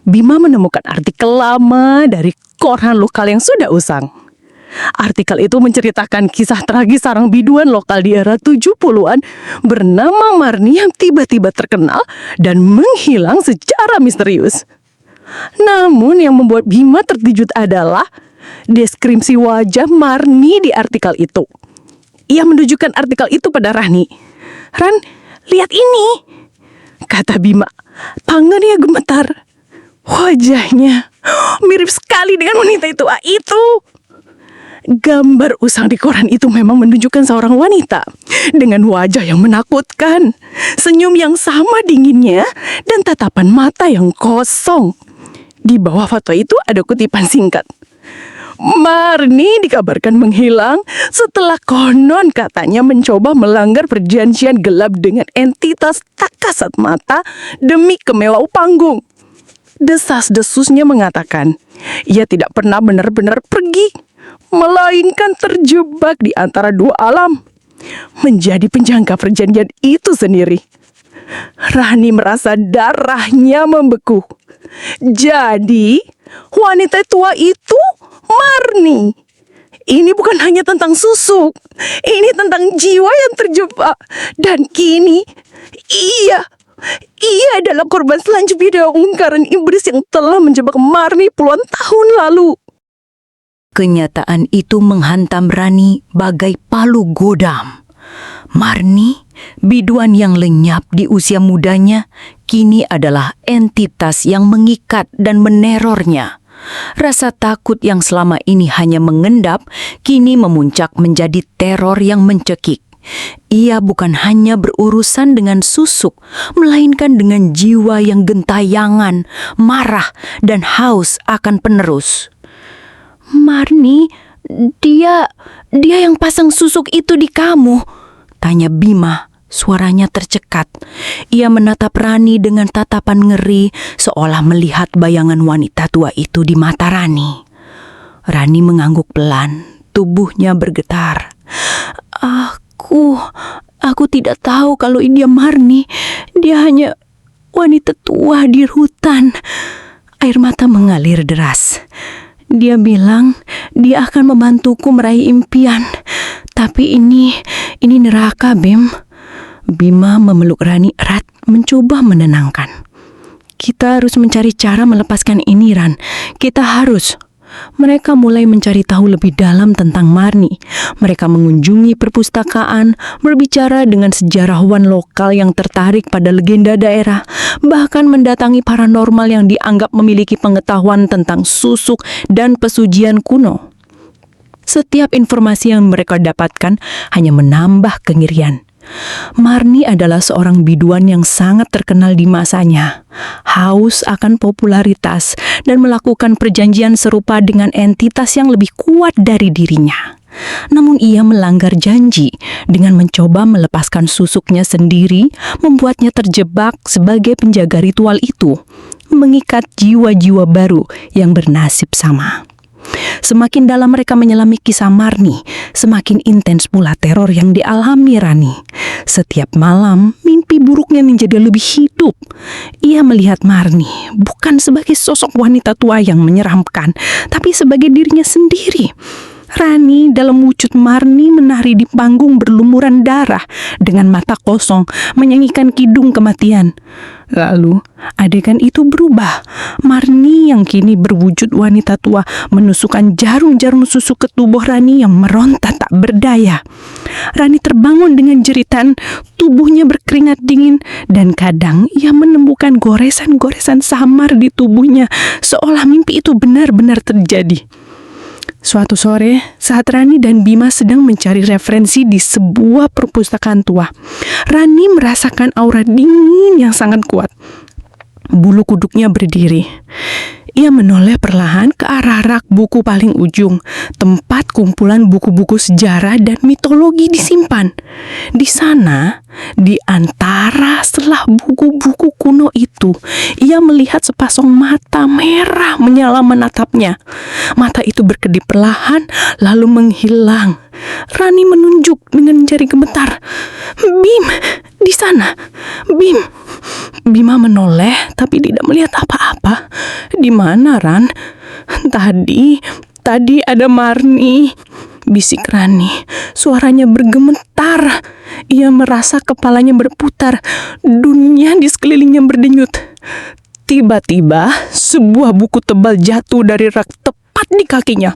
Bima menemukan artikel lama dari koran lokal yang sudah usang. Artikel itu menceritakan kisah tragis seorang biduan lokal di era 70-an bernama Marni yang tiba-tiba terkenal dan menghilang secara misterius. Namun yang membuat Bima terkejut adalah deskripsi wajah Marni di artikel itu. Ia menunjukkan artikel itu pada Rani. "Ran, lihat ini," kata Bima. Tangannya gemetar. Wajahnya mirip sekali dengan wanita itu. Gambar usang di koran itu memang menunjukkan seorang wanita dengan wajah yang menakutkan, senyum yang sama dinginnya, dan tatapan mata yang kosong. Di bawah foto itu ada kutipan singkat. "Marni dikabarkan menghilang setelah konon katanya mencoba melanggar perjanjian gelap dengan entitas tak kasat mata demi kemewahan panggung." Desas-desusnya mengatakan ia tidak pernah benar-benar pergi, melainkan terjebak di antara dua alam, menjadi penjangka perjanjian itu sendiri. Rani merasa darahnya membeku. Jadi, wanita tua itu Marni. Ini bukan hanya tentang susuk, ini tentang jiwa yang terjebak. Dan kini, ia adalah korban selanjutnya dari ungkaran iblis yang telah menjebak Marni puluhan tahun lalu. Kenyataan itu menghantam Rani bagai palu godam. Marni, biduan yang lenyap di usia mudanya, kini adalah entitas yang mengikat dan menerornya. Rasa takut yang selama ini hanya mengendap, kini memuncak menjadi teror yang mencekik. Ia bukan hanya berurusan dengan susuk, melainkan dengan jiwa yang gentayangan, marah, dan haus akan penerus. "Marni, dia yang pasang susuk itu di kamu?" tanya Bima, suaranya tercekat. Ia menatap Rani dengan tatapan ngeri, seolah melihat bayangan wanita tua itu di mata Rani. Rani mengangguk pelan, tubuhnya bergetar. Aku tidak tahu kalau dia Marni. Dia hanya wanita tua di hutan." Air mata mengalir deras. Dia bilang dia akan membantuku meraih impian. Tapi ini neraka, Bim. Bima memeluk Rani erat, mencoba menenangkan. "Kita harus mencari cara melepaskan ini, Ran. Kita harus." mereka mulai mencari tahu lebih dalam tentang Marni. Mereka mengunjungi perpustakaan, berbicara dengan sejarawan lokal yang tertarik pada legenda daerah, bahkan mendatangi paranormal yang dianggap memiliki pengetahuan tentang susuk dan pesugihan kuno. Setiap informasi yang mereka dapatkan hanya menambah kengirian. Marni adalah seorang biduan yang sangat terkenal di masanya, haus akan popularitas dan melakukan perjanjian serupa dengan entitas yang lebih kuat dari dirinya. Namun ia melanggar janji dengan mencoba melepaskan susuknya sendiri, membuatnya terjebak sebagai penjaga ritual itu, mengikat jiwa-jiwa baru yang bernasib sama. Semakin dalam mereka menyelami kisah Marni, semakin intens pula teror yang dialami Rani. Setiap malam, mimpi buruknya menjadi lebih hidup. Ia melihat Marni bukan sebagai sosok wanita tua yang menyeramkan, tapi sebagai dirinya sendiri. Rani dalam wujud Marni menari di panggung berlumuran darah dengan mata kosong, menyanyikan kidung kematian. Lalu adegan itu berubah. Marni yang kini berwujud wanita tua menusukkan jarum-jarum susuk ke tubuh Rani yang meronta tak berdaya. Rani terbangun dengan jeritan, tubuhnya berkeringat dingin, dan kadang ia menemukan goresan-goresan samar di tubuhnya, seolah mimpi itu benar-benar terjadi. Suatu sore, saat Rani dan Bima sedang mencari referensi di sebuah perpustakaan tua, Rani merasakan aura dingin yang sangat kuat. Bulu kuduknya berdiri. Ia menoleh perlahan ke arah rak buku paling ujung, tempat kumpulan buku-buku sejarah dan mitologi disimpan. Di sana, di antara selah buku-buku kuno itu, ia melihat sepasang mata merah menyala menatapnya. Mata itu berkedip perlahan, lalu menghilang. Rani menunjuk dengan jari gemetar. "Bim, di sana, Bim." Bima menoleh tapi tidak melihat apa-apa. "Di mana, Ran?" Tadi ada Marni," bisik Rani. Suaranya bergemetar. Ia merasa kepalanya berputar. Dunia di sekelilingnya berdenyut. Tiba-tiba, sebuah buku tebal jatuh dari rak tepat di kakinya.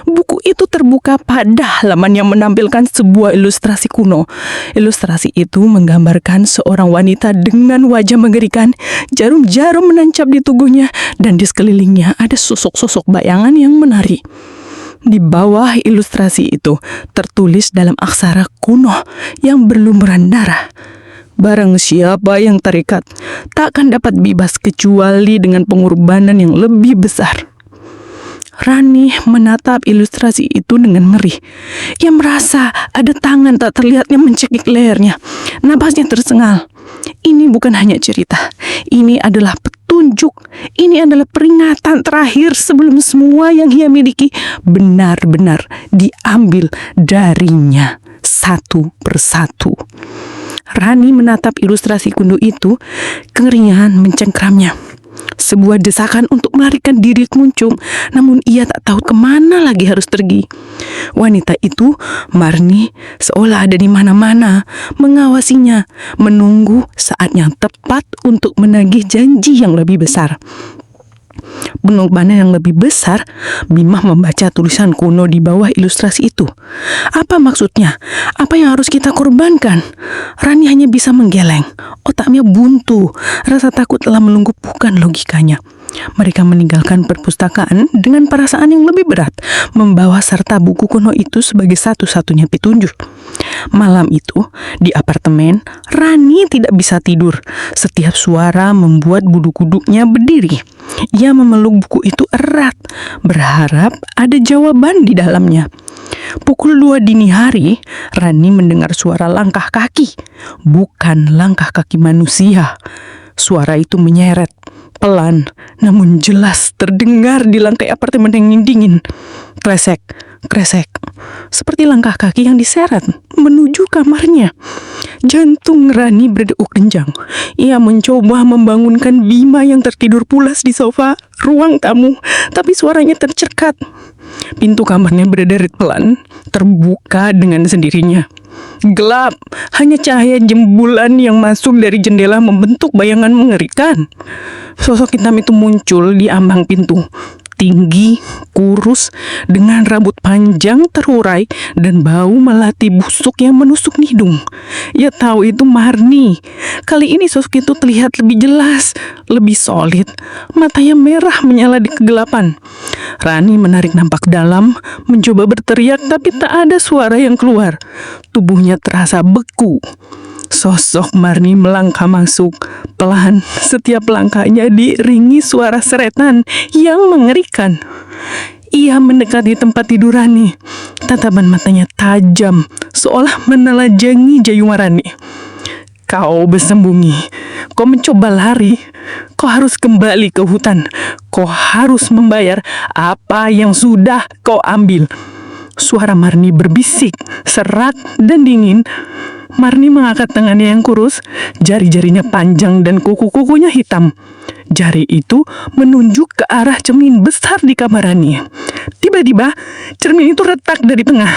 Buku itu terbuka pada halaman yang menampilkan sebuah ilustrasi kuno. Ilustrasi itu menggambarkan seorang wanita dengan wajah mengerikan, jarum-jarum menancap di tubuhnya, dan di sekelilingnya ada sosok-sosok bayangan yang menari. Di bawah ilustrasi itu tertulis dalam aksara kuno yang berlumuran darah, "Barang siapa yang terikat takkan dapat bebas kecuali dengan pengorbanan yang lebih besar." Rani menatap ilustrasi itu dengan ngeri. Ia merasa ada tangan tak terlihat yang mencekik lehernya. Napasnya tersengal. Ini bukan hanya cerita. Ini adalah petunjuk. Ini adalah peringatan terakhir sebelum semua yang ia miliki benar-benar diambil darinya satu persatu. Rani menatap ilustrasi kuno itu, kengeringan mencengkramnya. Sebuah desakan untuk melarikan diri muncul, namun ia tak tahu kemana lagi harus pergi. Wanita itu, Marni, seolah ada di mana-mana, mengawasinya, menunggu saat yang tepat untuk menagih janji yang lebih besar. Pengorbanan yang lebih besar. Bima membaca tulisan kuno di bawah ilustrasi itu. Apa maksudnya? Apa yang harus kita korbankan? Rani hanya bisa menggeleng. Otaknya buntu. Rasa takut telah melumpuhkan logikanya. Mereka meninggalkan perpustakaan dengan perasaan yang lebih berat, membawa serta buku kuno itu sebagai satu-satunya petunjuk. Malam itu, di apartemen, Rani tidak bisa tidur. Setiap suara membuat bulu kuduknya berdiri. Ia memeluk buku itu erat, berharap ada jawaban di dalamnya. Pukul 2 dini hari, Rani mendengar suara langkah kaki. Bukan langkah kaki manusia. Suara itu menyeret, pelan, namun jelas terdengar di lantai apartemen yang dingin. Kresek, kresek, seperti langkah kaki yang diseret menuju kamarnya. Jantung Rani berdeuk kencang. Ia mencoba membangunkan Bima yang tertidur pulas di sofa ruang tamu, tapi suaranya tercekat. Pintu kamarnya berderit pelan, terbuka dengan sendirinya. Gelap, hanya cahaya jembulan yang masuk dari jendela membentuk bayangan mengerikan. Sosok hitam itu muncul di ambang pintu. tinggi, kurus, dengan rambut panjang terurai dan bau melati busuk yang menusuk hidung. Ia tahu itu Marni. Kali ini sosok itu terlihat lebih jelas, lebih solid. Matanya merah menyala di kegelapan. Rani menarik napas dalam, mencoba berteriak tapi tak ada suara yang keluar. Tubuhnya terasa beku. Sosok Marni melangkah masuk. Pelan, setiap langkahnya diiringi suara seretan yang mengerikan. Ia mendekati tempat tidur Rani. Tatapan matanya tajam, seolah menelajangi Jayuma Rani. Kau bersembunyi, kau mencoba lari, kau harus kembali ke hutan. Kau harus membayar apa yang sudah kau ambil. Suara Marni berbisik, serak dan dingin. Marni mengangkat tangannya yang kurus, jari-jarinya panjang dan kuku-kukunya hitam. Jari itu menunjuk ke arah cermin besar di kamar Rani. Tiba-tiba, cermin itu retak dari tengah,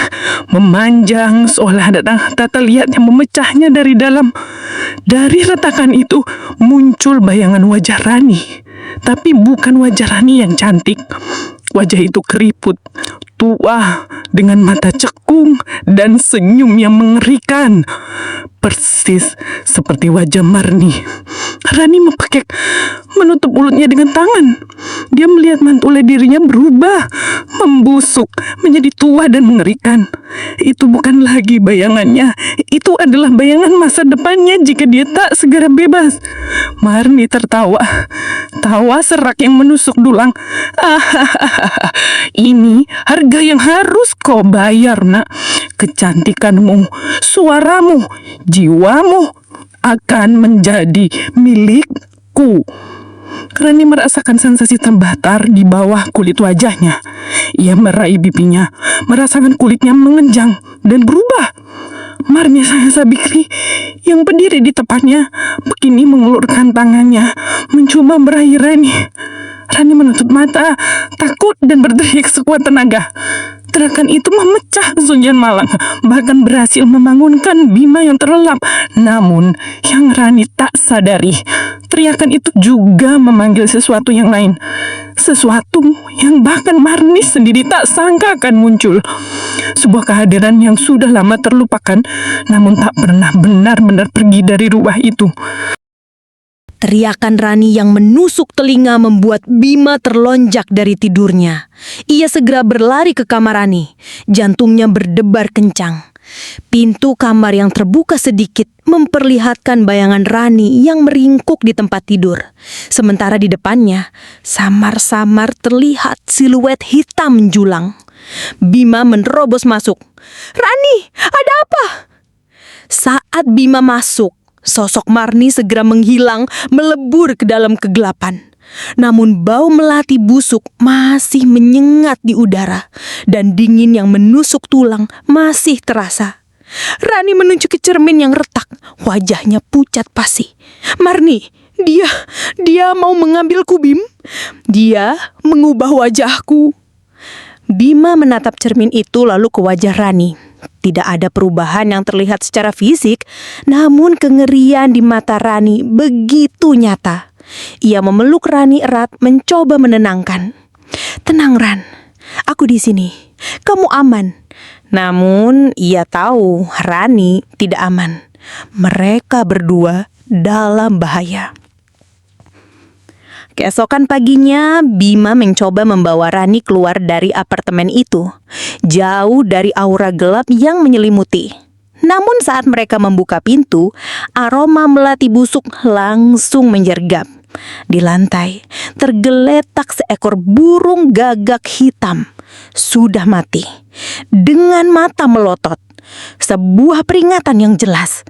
memanjang seolah ada tata liat yang memecahnya dari dalam. Dari retakan itu muncul bayangan wajah Rani, tapi bukan wajah Rani yang cantik. Wajah itu keriput, tua, dengan mata cekung dan senyum yang mengerikan. Persis seperti wajah Marni. Rani mempekek, menutup mulutnya dengan tangan. Dia melihat mantulnya dirinya berubah, membusuk, menjadi tua dan mengerikan. Itu bukan lagi bayangannya, itu adalah bayangan masa depannya jika dia tak segera bebas. Marni tertawa, tawa serak yang menusuk dulang. Ini harga yang harus kau bayar, nak. Kecantikanmu, suaramu, jiwamu akan menjadi milikku. Rani merasakan sensasi terbakar di bawah kulit wajahnya. Ia meraih pipinya, merasakan kulitnya mengenjang dan berubah. Marni Sabikri yang berdiri di tempatnya begini mengulurkan tangannya, mencoba meraih Rani. Rani menutup mata, takut dan berteriak sekuat tenaga. Teriakan itu memecah kesunyian malam, bahkan berhasil membangunkan Bima yang terlelap. Namun, yang Rani tak sadari, teriakan itu juga memanggil sesuatu yang lain. Sesuatu yang bahkan Marni sendiri tak sangka akan muncul. Sebuah kehadiran yang sudah lama terlupakan, namun tak pernah benar-benar pergi dari rumah itu. Teriakan Rani yang menusuk telinga membuat Bima terlonjak dari tidurnya. Ia segera berlari ke kamar Rani. Jantungnya berdebar kencang. Pintu kamar yang terbuka sedikit memperlihatkan bayangan Rani yang meringkuk di tempat tidur. Sementara di depannya, samar-samar terlihat siluet hitam menjulang. Bima menerobos masuk. "Rani, ada apa?" Saat Bima masuk, sosok Marni segera menghilang, melebur ke dalam kegelapan. Namun bau melati busuk masih menyengat di udara dan dingin yang menusuk tulang masih terasa. Rani menunjuk ke cermin yang retak, wajahnya pucat pasi. "Marni, dia mau mengambilku, Bim. Dia mengubah wajahku." Bima menatap cermin itu lalu ke wajah Rani. Tidak ada perubahan yang terlihat secara fisik, namun kengerian di mata Rani begitu nyata. Ia memeluk Rani erat, mencoba menenangkan. "Tenang, Ran. Aku di sini. Kamu aman." Namun ia tahu Rani tidak aman. Mereka berdua dalam bahaya. Keesokan paginya, Bima mencoba membawa Rani keluar dari apartemen itu, jauh dari aura gelap yang menyelimuti. Namun saat mereka membuka pintu, aroma melati busuk langsung menyergap. Di lantai, tergeletak seekor burung gagak hitam, sudah mati, dengan mata melotot. Sebuah peringatan yang jelas,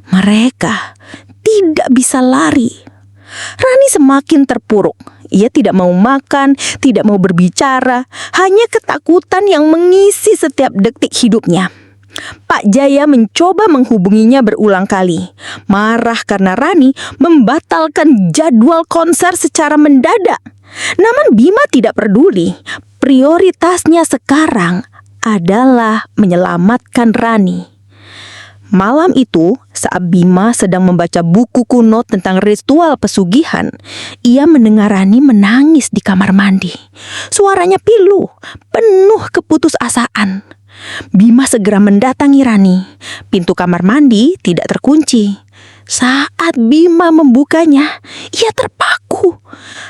mereka tidak bisa lari. Rani semakin terpuruk. Ia tidak mau makan, tidak mau berbicara, hanya ketakutan yang mengisi setiap detik hidupnya. Pak Jaya mencoba menghubunginya berulang kali, marah karena Rani membatalkan jadwal konser secara mendadak. Namun Bima tidak peduli. Prioritasnya sekarang adalah menyelamatkan Rani. Malam itu, saat Bima sedang membaca buku kuno tentang ritual pesugihan, ia mendengar Rani menangis di kamar mandi. Suaranya pilu, penuh keputusasaan. Bima segera mendatangi Rani. Pintu kamar mandi tidak terkunci. Saat Bima membukanya, ia terpaku.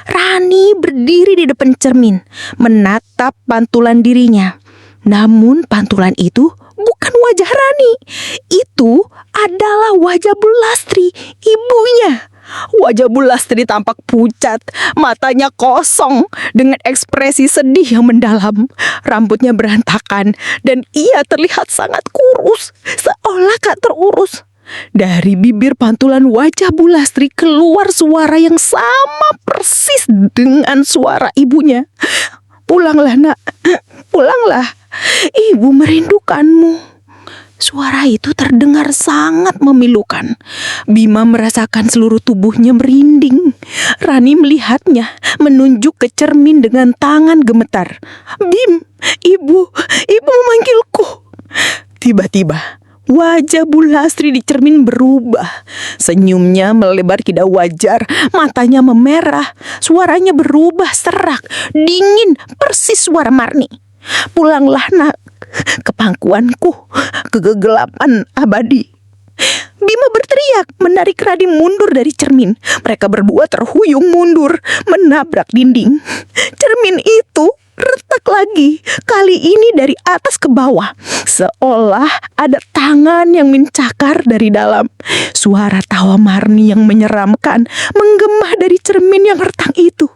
Rani berdiri di depan cermin, menatap pantulan dirinya. Namun pantulan itu bukan wajah Rani. Itu adalah wajah Bulastri, ibunya. Wajah Bulastri tampak pucat, matanya kosong dengan ekspresi sedih yang mendalam. Rambutnya berantakan dan ia terlihat sangat kurus, seolah tak terurus. Dari bibir pantulan wajah Bulastri keluar suara yang sama persis dengan suara ibunya. "Pulanglah, Nak. Pulanglah. Ibu merindukanmu." Suara itu terdengar sangat memilukan. Bima merasakan seluruh tubuhnya merinding. Rani melihatnya, menunjuk ke cermin dengan tangan gemetar. "Bim, ibu memanggilku." Tiba-tiba, wajah Bulastri di cermin berubah. Senyumnya melebar tidak wajar, matanya memerah, suaranya berubah serak, dingin, persis suara Marni. "Pulanglah, Nak, ke pangkuanku, ke kegelapan abadi." Bima berteriak, menarik Rani mundur dari cermin. Mereka berdua terhuyung mundur, menabrak dinding. Cermin itu retak lagi, kali ini dari atas ke bawah, seolah ada tangan yang mencakar dari dalam. Suara tawa Marni yang menyeramkan menggema dari cermin yang retak itu.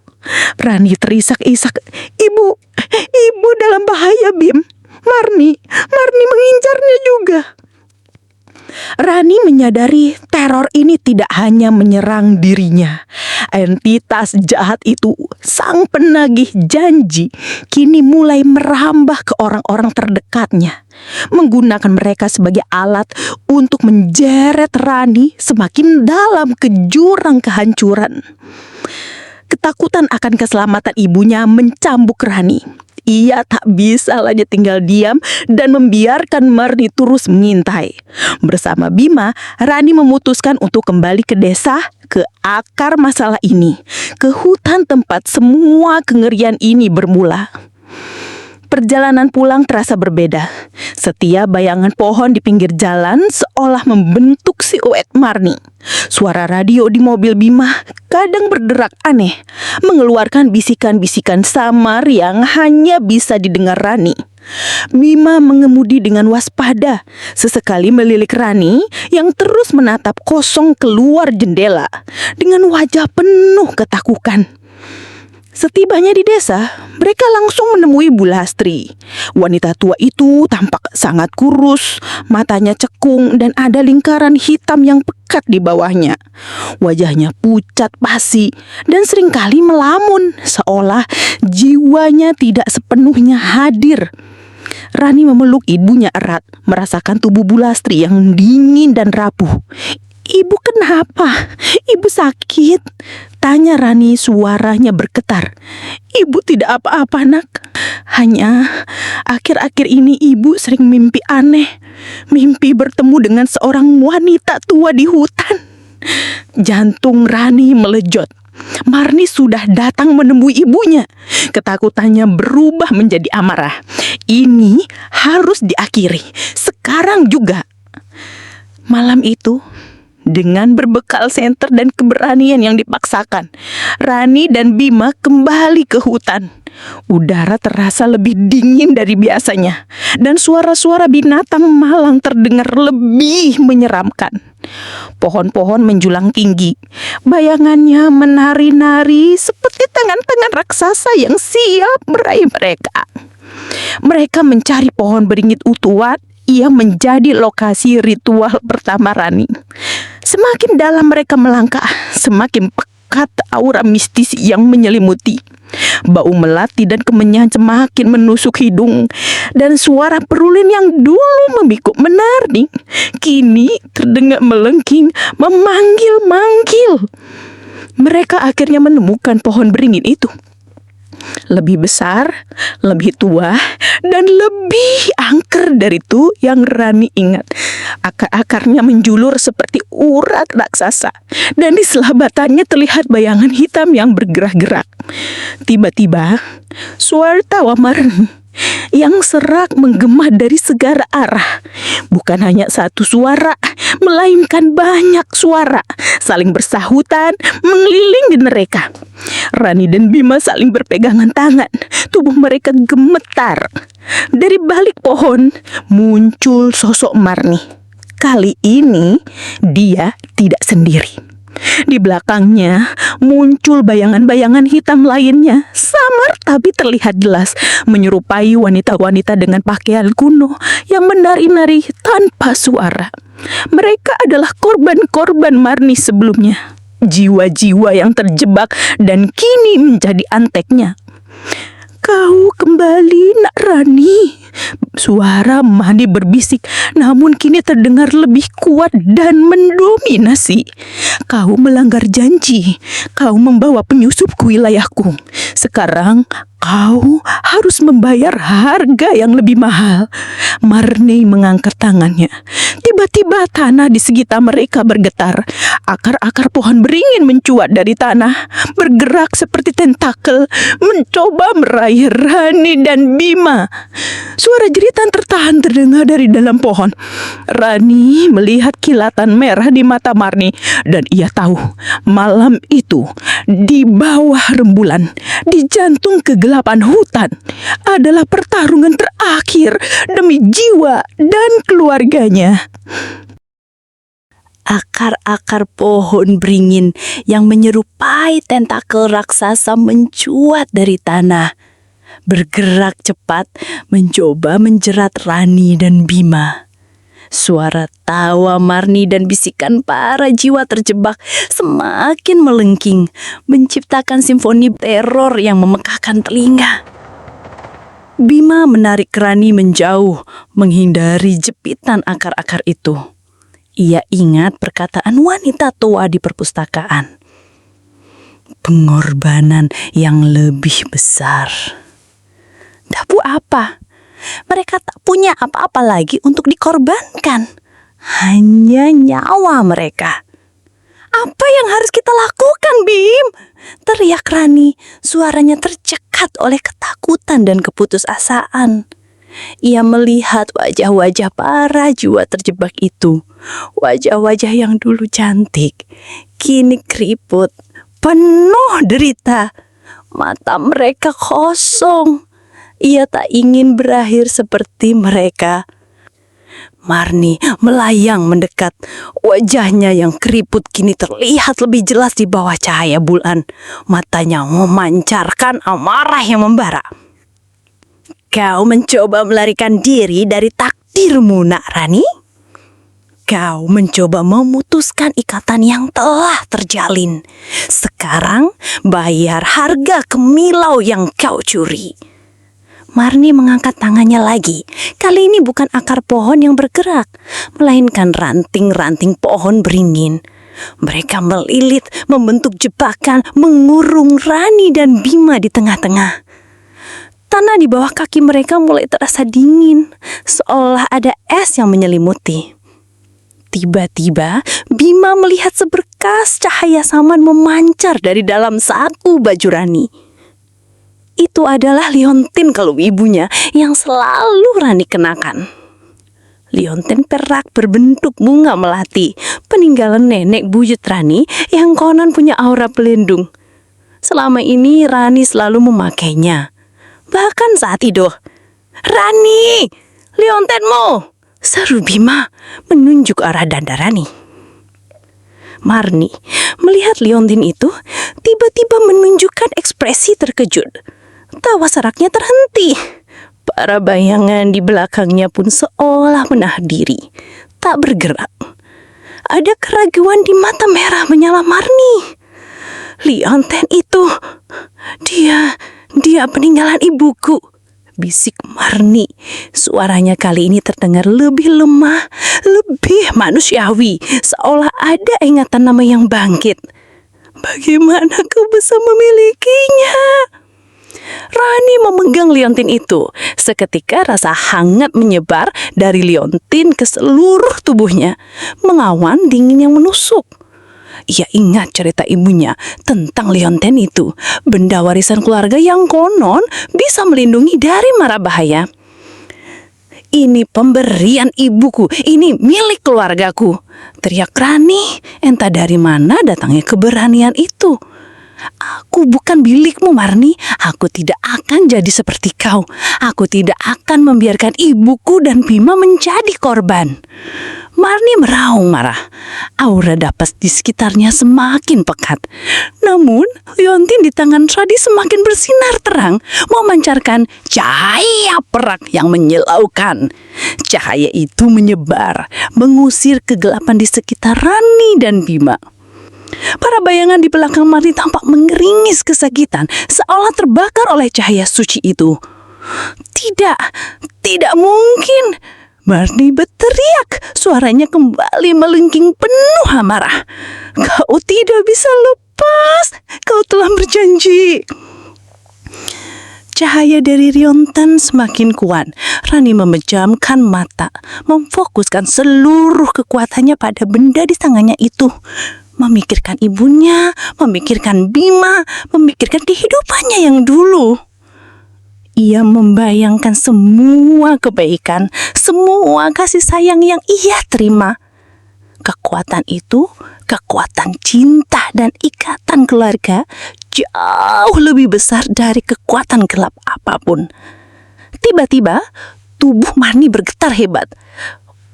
Rani terisak-isak, Ibu dalam bahaya, Bim. Marni mengincarnya juga." Rani menyadari teror ini tidak hanya menyerang dirinya. Entitas jahat itu, sang penagih janji, kini mulai merambah ke orang-orang terdekatnya, menggunakan mereka sebagai alat untuk menjeret Rani semakin dalam ke jurang kehancuran. Ketakutan akan keselamatan ibunya mencambuk Rani. Ia tak bisa lagi tinggal diam dan membiarkan Marni terus mengintai. Bersama Bima, Rani memutuskan untuk kembali ke desa, ke akar masalah ini, ke hutan tempat semua kengerian ini bermula. Perjalanan pulang terasa berbeda. Setiap bayangan pohon di pinggir jalan seolah membentuk siluet Marni. Suara radio di mobil Bima kadang berderak aneh, mengeluarkan bisikan-bisikan samar yang hanya bisa didengar Rani. Bima mengemudi dengan waspada, sesekali melilik Rani yang terus menatap kosong keluar jendela dengan wajah penuh ketakutan. Setibanya di desa, mereka langsung menemui Bulastri. Wanita tua itu tampak sangat kurus, matanya cekung dan ada lingkaran hitam yang pekat di bawahnya. Wajahnya pucat pasi dan seringkali melamun, seolah jiwanya tidak sepenuhnya hadir. Rani memeluk ibunya erat, merasakan tubuh Bulastri yang dingin dan rapuh. "Ibu kenapa? Ibu sakit?" tanya Rani, suaranya bergetar. "Ibu tidak apa-apa, Nak. Hanya akhir-akhir ini ibu sering mimpi aneh. Mimpi bertemu dengan seorang wanita tua di hutan." Jantung Rani melejot. Marni sudah datang menemui ibunya. Ketakutannya berubah menjadi amarah. Ini harus diakhiri, sekarang juga. Malam itu, dengan berbekal senter dan keberanian yang dipaksakan, Rani dan Bima kembali ke hutan. Udara terasa lebih dingin dari biasanya, dan suara-suara binatang malang terdengar lebih menyeramkan. Pohon-pohon menjulang tinggi, bayangannya menari-nari seperti tangan-tangan raksasa yang siap meraih mereka. Mereka mencari pohon beringin utuat yang menjadi lokasi ritual pertama Rani. Semakin dalam mereka melangkah, semakin pekat aura mistis yang menyelimuti. Bau melati dan kemenyan semakin menusuk hidung, dan suara perulin yang dulu memikuk menarning kini terdengar melengking, memanggil-manggil. Mereka akhirnya menemukan pohon beringin itu. Lebih besar, lebih tua, dan lebih angker dari itu yang Rani ingat. Akar-akarnya menjulur seperti urat raksasa, dan di selabatannya terlihat bayangan hitam yang bergerak-gerak. Tiba-tiba, suara tawa Marni yang serak menggema dari segala arah. Bukan hanya satu suara, melainkan banyak suara saling bersahutan mengelilingi mereka. Rani dan Bima saling berpegangan tangan. Tubuh mereka gemetar. Dari balik pohon muncul sosok Marni. Kali ini dia tidak sendiri. Di belakangnya muncul bayangan-bayangan hitam lainnya, samar tapi terlihat jelas, menyerupai wanita-wanita dengan pakaian kuno yang menari-nari tanpa suara. Mereka adalah korban-korban Marni sebelumnya, jiwa-jiwa yang terjebak dan kini menjadi anteknya. "Kau kembali, Nak Rani," suara Marni berbisik, namun kini terdengar lebih kuat dan mendominasi. "Kau melanggar janji. Kau membawa penyusup ke wilayahku. Sekarang kau harus membayar harga yang lebih mahal." Marni mengangkat tangannya. Tiba-tiba tanah di sekitar mereka bergetar. Akar-akar pohon beringin mencuat dari tanah, bergerak seperti tentakel, mencoba meraih Rani dan Bima. Suara jeritan tertahan terdengar dari dalam pohon. Rani melihat kilatan merah di mata Marni, dan ia tahu malam itu di bawah rembulan, di jantung kegelapan hutan, adalah pertarungan terakhir demi jiwa dan keluarganya. Akar-akar pohon beringin yang menyerupai tentakel raksasa mencuat dari tanah, bergerak cepat mencoba menjerat Rani dan Bima. Suara tawa Marni dan bisikan para jiwa terjebak semakin melengking, menciptakan simfoni teror yang memekakkan telinga. Bima menarik Rani menjauh, menghindari jepitan akar-akar itu. Ia ingat perkataan wanita tua di perpustakaan. Pengorbanan yang lebih besar. Dapu apa? Mereka tak punya apa-apa lagi untuk dikorbankan. Hanya nyawa mereka. "Apa yang harus kita lakukan, Bim?" teriak Rani. Suaranya tercekat oleh ketakutan dan keputusasaan. Ia melihat wajah-wajah para jiwa terjebak itu. Wajah-wajah yang dulu cantik, kini keriput, penuh derita. Mata mereka kosong. Ia tak ingin berakhir seperti mereka. Marni melayang mendekat. Wajahnya yang keriput kini terlihat lebih jelas di bawah cahaya bulan. Matanya memancarkan amarah yang membara. "Kau mencoba melarikan diri dari takdirmu, Nak Rani? Kau mencoba memutuskan ikatan yang telah terjalin. Sekarang bayar harga kemilau yang kau curi." Marni mengangkat tangannya lagi. Kali ini bukan akar pohon yang bergerak, melainkan ranting-ranting pohon beringin. Mereka melilit, membentuk jebakan, mengurung Rani dan Bima di tengah-tengah. Tanah di bawah kaki mereka mulai terasa dingin, seolah ada es yang menyelimuti. Tiba-tiba, Bima melihat seberkas cahaya saman memancar dari dalam saku baju Rani. Itu adalah liontin kalau ibunya yang selalu Rani kenakan. Liontin perak berbentuk bunga melati, peninggalan nenek buyut Rani yang konon punya aura pelindung. Selama ini Rani selalu memakainya. Bahkan saat tidur. "Rani, liontenmu!" seru Bima menunjuk arah dada Rani. Marni melihat liontin itu tiba-tiba menunjukkan ekspresi terkejut. Tawa seraknya terhenti. Para bayangan di belakangnya pun seolah menahan diri, tak bergerak. Ada keraguan di mata merah menyala Marni. "Liontin itu, dia peninggalan ibuku," bisik Marni. Suaranya kali ini terdengar lebih lemah, lebih manusiawi, seolah ada ingatan nama yang bangkit. "Bagaimana kau bisa memilikinya?" Rani memegang liontin itu. Seketika rasa hangat menyebar dari liontin ke seluruh tubuhnya, mengawan dingin yang menusuk. Ia ingat cerita ibunya tentang liontin itu, benda warisan keluarga yang konon bisa melindungi dari mara bahaya. "Ini pemberian ibuku, ini milik keluargaku," teriak Rani. Entah dari mana datangnya keberanian itu. "Aku bukan milikmu, Marni. Aku tidak akan jadi seperti kau. Aku tidak akan membiarkan ibuku dan Bima menjadi korban." Marni meraung marah. Aura dapas di sekitarnya semakin pekat. Namun, liontin di tangan Rani semakin bersinar terang, memancarkan cahaya perak yang menyilaukan. Cahaya itu menyebar, mengusir kegelapan di sekitar Rani dan Bima. Para bayangan di belakang Marni tampak mengeringis kesakitan, seolah terbakar oleh cahaya suci itu. Tidak mungkin. Marni berteriak, suaranya kembali melengking penuh amarah. "Kau tidak bisa lepas, kau telah berjanji." Cahaya dari liontin semakin kuat. Rani memejamkan mata, memfokuskan seluruh kekuatannya pada benda di tangannya itu. Memikirkan ibunya, memikirkan Bima, memikirkan kehidupannya yang dulu. Ia membayangkan semua kebaikan, semua kasih sayang yang ia terima. Kekuatan itu, kekuatan cinta dan ikatan keluarga, jauh lebih besar dari kekuatan gelap apapun. Tiba-tiba, tubuh Marni bergetar hebat.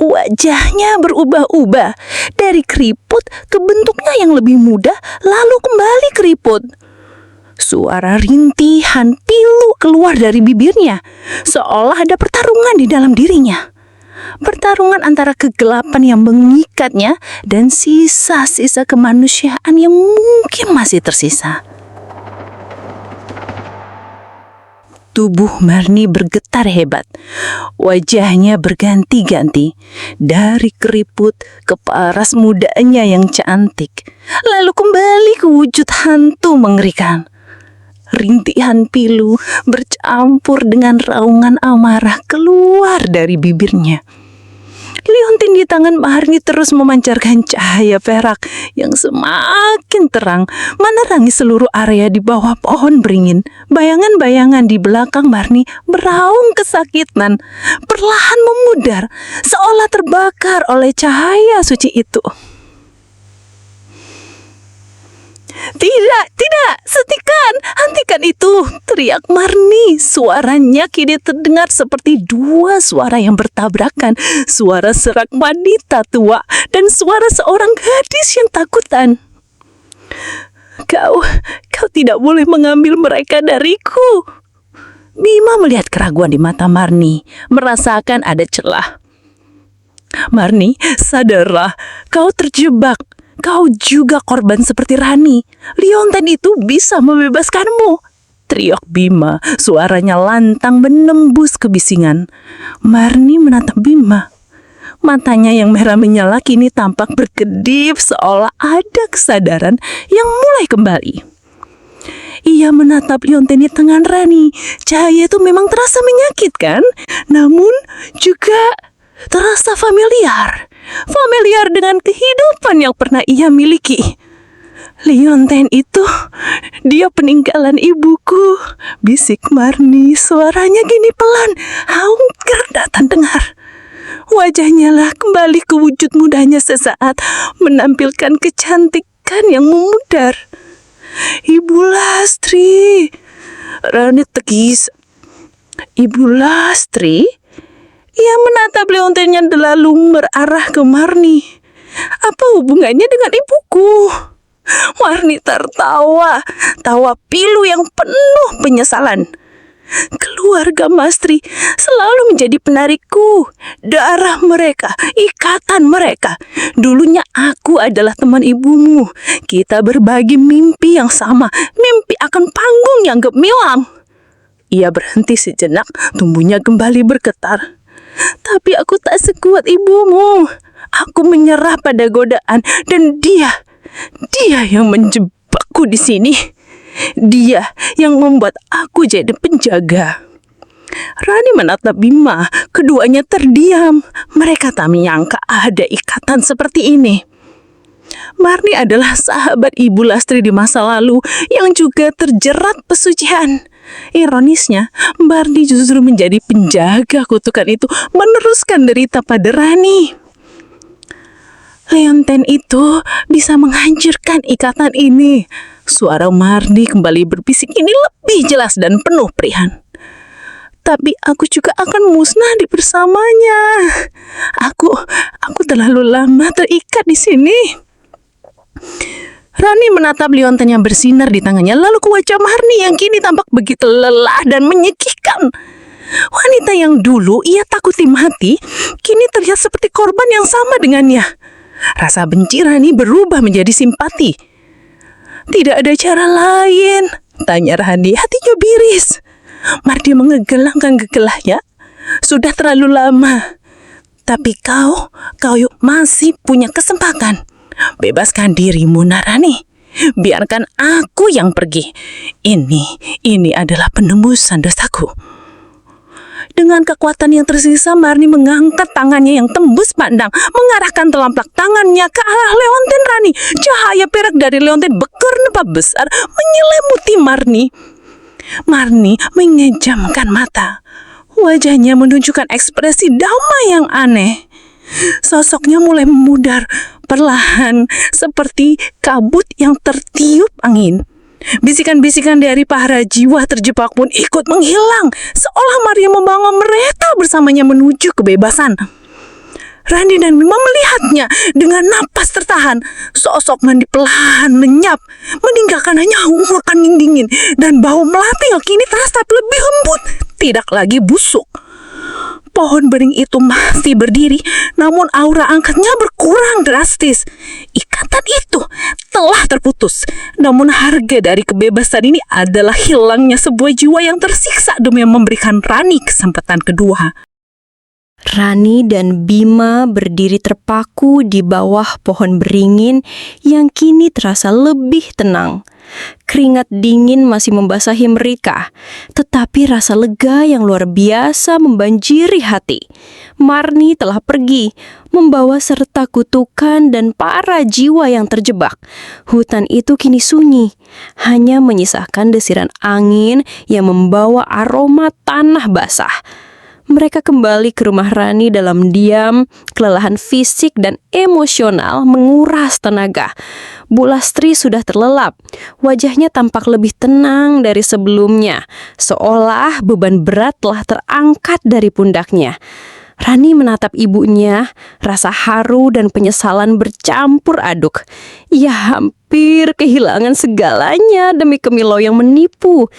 Wajahnya berubah-ubah, dari keriput ke bentuknya yang lebih mudah, lalu kembali keriput. Suara rintihan pilu keluar dari bibirnya, seolah ada pertarungan di dalam dirinya. Pertarungan antara kegelapan yang mengikatnya dan sisa-sisa kemanusiaan yang mungkin masih tersisa. Tubuh Marni bergetar hebat. Wajahnya berganti-ganti, dari keriput ke paras mudanya yang cantik, lalu kembali ke wujud hantu mengerikan. Rintihan pilu bercampur dengan raungan amarah keluar dari bibirnya. Liontin di tangan Marni terus memancarkan cahaya perak yang semakin terang, menerangi seluruh area di bawah pohon beringin. Bayangan-bayangan di belakang Marni beraung kesakitan, perlahan memudar, seolah terbakar oleh cahaya suci itu. Tidak, hentikan itu, teriak Marni. Suaranya kini terdengar seperti dua suara yang bertabrakan, suara serak wanita tua dan suara seorang gadis yang takutan. Kau tidak boleh mengambil mereka dariku. Bima melihat keraguan di mata Marni, merasakan ada celah. Marni, sadarlah, kau terjebak. Kau juga korban seperti Rani. Liontin itu bisa membebaskanmu, teriak Bima. Suaranya lantang menembus kebisingan. Marni menatap Bima. Matanya yang merah menyala kini tampak berkedip, seolah ada kesadaran yang mulai kembali. Ia menatap liontin di tangan Rani. Cahaya itu memang terasa menyakitkan, namun juga terasa familiar dengan kehidupan yang pernah ia miliki. Liontin itu, dia peninggalan ibuku, bisik Marni. Suaranya gini pelan, hampir tak terdengar. Wajahnya lah kembali ke wujud mudanya sesaat, menampilkan kecantikan yang memudar. Ibu Lastri, Rani tegis. Ibu Lastri? Ia menatap liontinnya lalu berarah ke Marni. Apa hubungannya dengan ibuku? Marni tertawa, tawa pilu yang penuh penyesalan. Keluarga Mastri selalu menjadi penarikku. Darah mereka, ikatan mereka. Dulunya aku adalah teman ibumu. Kita berbagi mimpi yang sama, mimpi akan panggung yang gemilang. Ia berhenti sejenak, tubuhnya kembali bergetar. Tapi aku tak sekuat ibumu. Aku menyerah pada godaan dan dia yang menjebakku di sini. Dia yang membuat aku jadi penjaga. Rani menatap Bima. Keduanya terdiam. Mereka tak menyangka ada ikatan seperti ini. Marni adalah sahabat Ibu Lastri di masa lalu yang juga terjerat pesucian. Ironisnya, Marni justru menjadi penjaga kutukan itu, meneruskan derita pada Rani. Leonten itu bisa menghancurkan ikatan ini. Suara Marni kembali berbisik ini lebih jelas dan penuh perihan. Tapi aku juga akan musnah di bersamanya. Aku terlalu lama terikat di sini. Rani menatap lionten yang bersinar di tangannya, lalu ke wajah Marni yang kini tampak begitu lelah dan menyedihkan. Wanita yang dulu ia takuti mati, kini terlihat seperti korban yang sama dengannya. Rasa benci Rani berubah menjadi simpati. Tidak ada cara lain, tanya Rani, hatinya biris. Marni menggelangkan gegelahnya. Sudah terlalu lama. Tapi kau masih punya kesempatan. Bebaskan dirimu, Narani. Biarkan aku yang pergi. Ini adalah penembusan dosaku. Dengan kekuatan yang tersisa, Marni mengangkat tangannya yang tembus pandang, mengarahkan telapak tangannya ke arah leonten Rani. Cahaya perak dari leonten berkorneba besar menyelimuti Marni. Marni mengejamkan mata. Wajahnya menunjukkan ekspresi damai yang aneh. Sosoknya mulai memudar perlahan seperti kabut yang tertiup angin. Bisikan-bisikan dari para jiwa terjebak pun ikut menghilang, seolah Maria membawa mereka bersamanya menuju kebebasan. Rani dan Bima melihatnya dengan napas tertahan. Sosok Mandi perlahan lenyap, meninggalkan hanya hawa angin dingin dan bau melati yang kini terasa lebih lembut, tidak lagi busuk. Pohon bering itu masih berdiri, namun aura angkatnya berkurang drastis. Ikatan itu telah terputus, namun harga dari kebebasan ini adalah hilangnya sebuah jiwa yang tersiksa demi memberikan Rani kesempatan kedua. Rani dan Bima berdiri terpaku di bawah pohon beringin yang kini terasa lebih tenang. Keringat dingin masih membasahi mereka, tetapi rasa lega yang luar biasa membanjiri hati. Marni telah pergi, membawa serta kutukan dan para jiwa yang terjebak. Hutan itu kini sunyi, hanya menyisakan desiran angin yang membawa aroma tanah basah. Mereka kembali ke rumah Rani dalam diam, kelelahan fisik dan emosional menguras tenaga. Bu Lastri sudah terlelap, wajahnya tampak lebih tenang dari sebelumnya, seolah beban berat telah terangkat dari pundaknya. Rani menatap ibunya, rasa haru dan penyesalan bercampur aduk. Ia hampir kehilangan segalanya demi Kemilau yang menipu.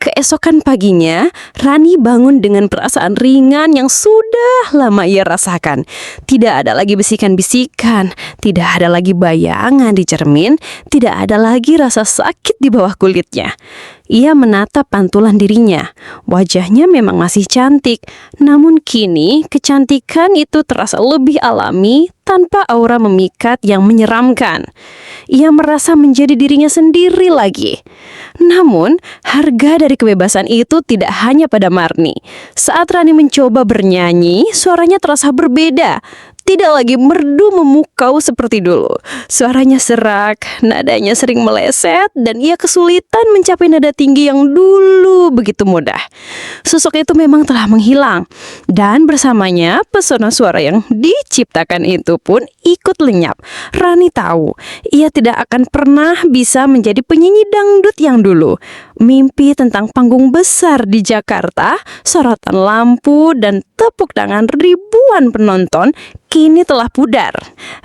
Keesokan paginya, Rani bangun dengan perasaan ringan yang sudah lama ia rasakan. Tidak ada lagi bisikan-bisikan, tidak ada lagi bayangan di cermin, tidak ada lagi rasa sakit di bawah kulitnya. Ia menatap pantulan dirinya. Wajahnya memang masih cantik, namun kini kecantikan itu terasa lebih alami tanpa aura memikat yang menyeramkan. Ia merasa menjadi dirinya sendiri lagi. Namun, harga dari kebebasan itu tidak hanya pada Marni. Saat Rani mencoba bernyanyi, suaranya terasa berbeda. Tidak lagi merdu memukau seperti dulu. Suaranya serak, nadanya sering meleset, dan ia kesulitan mencapai nada tinggi yang dulu begitu mudah. Sosok itu memang telah menghilang, dan bersamanya pesona suara yang diciptakan itu pun ikut lenyap. Rani tahu, ia tidak akan pernah bisa menjadi penyanyi dangdut yang dulu. Mimpi tentang panggung besar di Jakarta, sorotan lampu, dan tepuk tangan ribuan penonton kini telah pudar.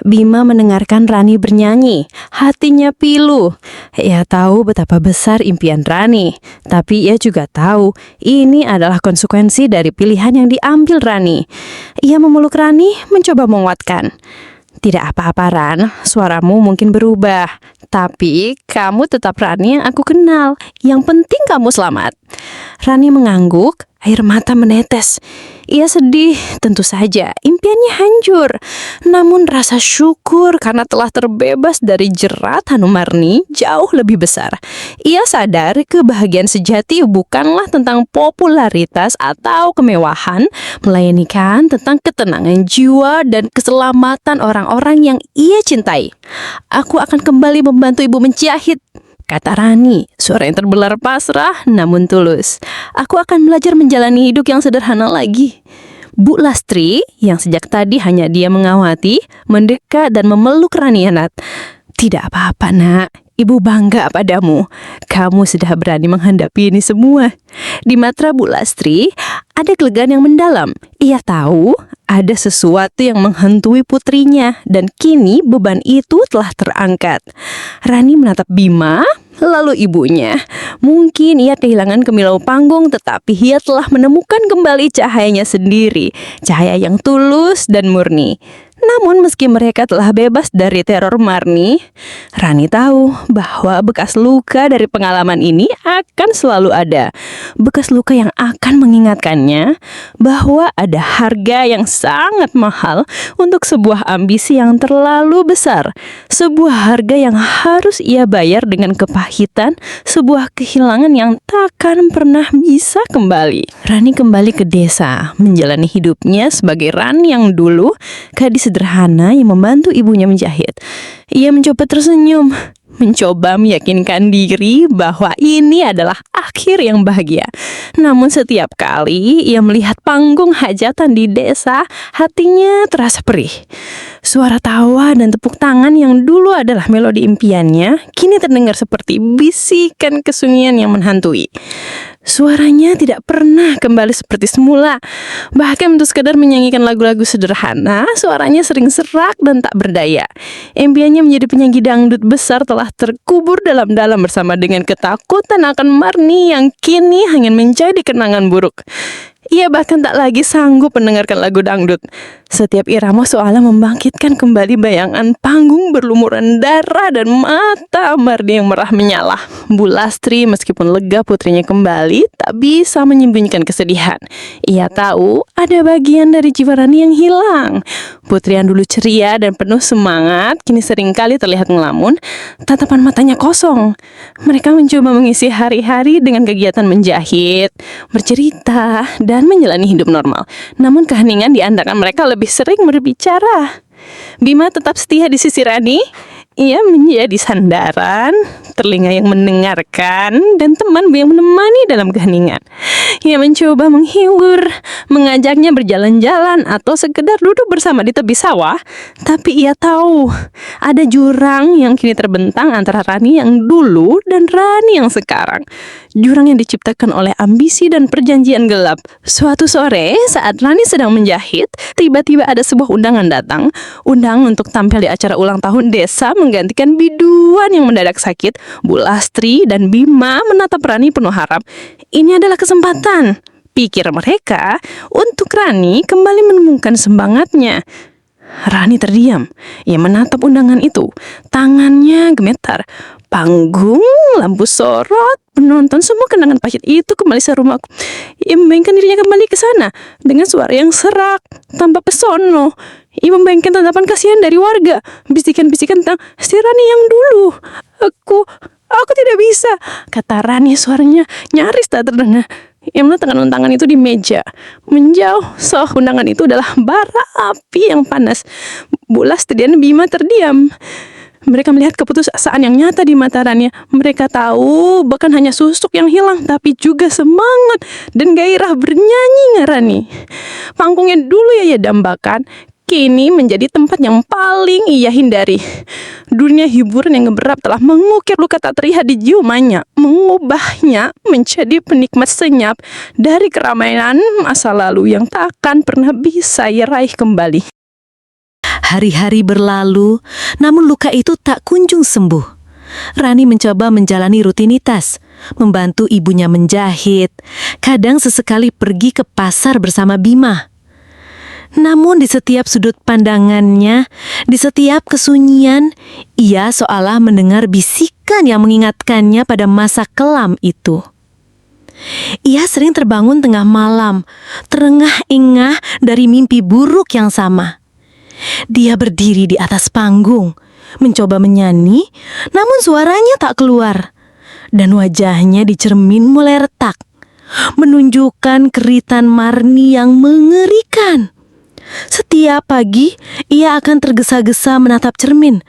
Bima mendengarkan Rani bernyanyi, hatinya pilu. Ia tahu betapa besar impian Rani, tapi ia juga tahu ini adalah konsekuensi dari pilihan yang diambil Rani. Ia memeluk Rani, mencoba menguatkan. Tidak apa-apa Ran, suaramu mungkin berubah, tapi kamu tetap Rani yang aku kenal. Yang penting kamu selamat. Rani mengangguk, air mata menetes. Ia sedih, tentu saja, impiannya hancur. Namun rasa syukur karena telah terbebas dari jerat Hanumarni jauh lebih besar. Ia sadar kebahagiaan sejati bukanlah tentang popularitas atau kemewahan, melainkan tentang ketenangan jiwa dan keselamatan orang-orang yang ia cintai. Aku akan kembali membantu ibu menjahit, kata Rani, suara yang terbelar pasrah namun tulus. Aku akan belajar menjalani hidup yang sederhana lagi. Bu Lastri, yang sejak tadi hanya dia mengawati, mendekat dan memeluk Rani erat. Tidak apa-apa, nak. Ibu bangga padamu. Kamu sudah berani menghadapi ini semua. Di mata Bu Lastri, ada kelegaan yang mendalam. Ia tahu ada sesuatu yang menghantui putrinya, dan kini beban itu telah terangkat. Rani menatap Bima, lalu ibunya. Mungkin ia kehilangan kemilau panggung, tetapi ia telah menemukan kembali cahayanya sendiri. Cahaya yang tulus dan murni. Namun meski mereka telah bebas dari teror Marni, Rani tahu bahwa bekas luka dari pengalaman ini akan selalu ada. Bekas luka yang akan mengingatkannya bahwa ada harga yang sangat mahal untuk sebuah ambisi yang terlalu besar. Sebuah harga yang harus ia bayar dengan kepahitan, sebuah kehilangan yang takkan pernah bisa kembali. Rani kembali ke desa, menjalani hidupnya sebagai Rani yang dulu, gadis sederhana yang membantu ibunya menjahit. Ia mencoba tersenyum, mencoba meyakinkan diri bahwa ini adalah akhir yang bahagia. Namun setiap kali ia melihat panggung hajatan di desa, hatinya terasa perih. Suara tawa dan tepuk tangan yang dulu adalah melodi impiannya, kini terdengar seperti bisikan kesunyian yang menghantui. Suaranya tidak pernah kembali seperti semula. Bahkan untuk sekadar menyanyikan lagu-lagu sederhana, suaranya sering serak dan tak berdaya. Impiannya menjadi penyanyi dangdut besar telah terkubur dalam-dalam bersama dengan ketakutan akan Marni yang kini hanya menjadi kenangan buruk. Ia bahkan tak lagi sanggup mendengarkan lagu dangdut. Setiap irama seolah membangkitkan kembali bayangan panggung berlumuran darah dan mata Marni yang merah menyala. Bu Lastri meskipun lega putrinya kembali, tak bisa menyembunyikan kesedihan. Ia tahu ada bagian dari jiwa Rani yang hilang. Putri yang dulu ceria dan penuh semangat, kini seringkali terlihat ngelamun, tatapan matanya kosong. Mereka mencoba mengisi hari-hari dengan kegiatan menjahit, bercerita, dan menjalani hidup normal. Namun keheningan di antara mereka lebih sering berbicara. Bima tetap setia di sisi Rani. Ia menjadi sandaran, telinga yang mendengarkan, dan teman yang menemani dalam keheningan. Ia mencoba menghibur, mengajaknya berjalan-jalan atau sekedar duduk bersama di tepi sawah. Tapi ia tahu ada jurang yang kini terbentang antara Rani yang dulu dan Rani yang sekarang. Jurang yang diciptakan oleh ambisi dan perjanjian gelap. Suatu sore saat Rani sedang menjahit, tiba-tiba ada sebuah undangan datang. Undangan untuk tampil di acara ulang tahun desa menggantikan biduan yang mendadak sakit. Bu Lastri dan Bima menatap Rani penuh harap. Ini adalah kesempatan, pikir mereka, untuk Rani kembali menemukan semangatnya. Rani terdiam. Ia menatap undangan itu. Tangannya gemetar. Panggung, lampu sorot, penonton, semua kenangan pahit itu kembali serumak. Ia membayangkan dirinya kembali ke sana dengan suara yang serak, tanpa pesono. Ia membayangkan tatapan kasihan dari warga, bisikan-bisikan tentang si Rani yang dulu. Aku tidak bisa, kata Rani, suaranya nyaris tak terdengar. Ia meletakkan undangan itu di meja. Menjauh, seolah undangan itu adalah bara api yang panas. Bu Lastri dan Bima terdiam. Mereka melihat keputusasaan yang nyata di mata Rani. Mereka tahu bukan hanya susuk yang hilang, tapi juga semangat dan gairah bernyanyinya Rani. Panggungnya dulu ia dambakan, kini menjadi tempat yang paling ia hindari. Dunia hiburan yang gemerlap telah mengukir luka tak terlihat di jiwanya, mengubahnya menjadi penikmat senyap dari keramaian masa lalu yang tak akan pernah bisa ia raih kembali. Hari-hari berlalu, namun luka itu tak kunjung sembuh. Rani mencoba menjalani rutinitas, membantu ibunya menjahit, kadang sesekali pergi ke pasar bersama Bima. Namun di setiap sudut pandangannya, di setiap kesunyian, ia seolah mendengar bisikan yang mengingatkannya pada masa kelam itu. Ia sering terbangun tengah malam, terengah-engah dari mimpi buruk yang sama. Dia berdiri di atas panggung, mencoba menyanyi, namun suaranya tak keluar. Dan wajahnya di cermin mulai retak, menunjukkan keritan Marni yang mengerikan. Setiap pagi, ia akan tergesa-gesa menatap cermin,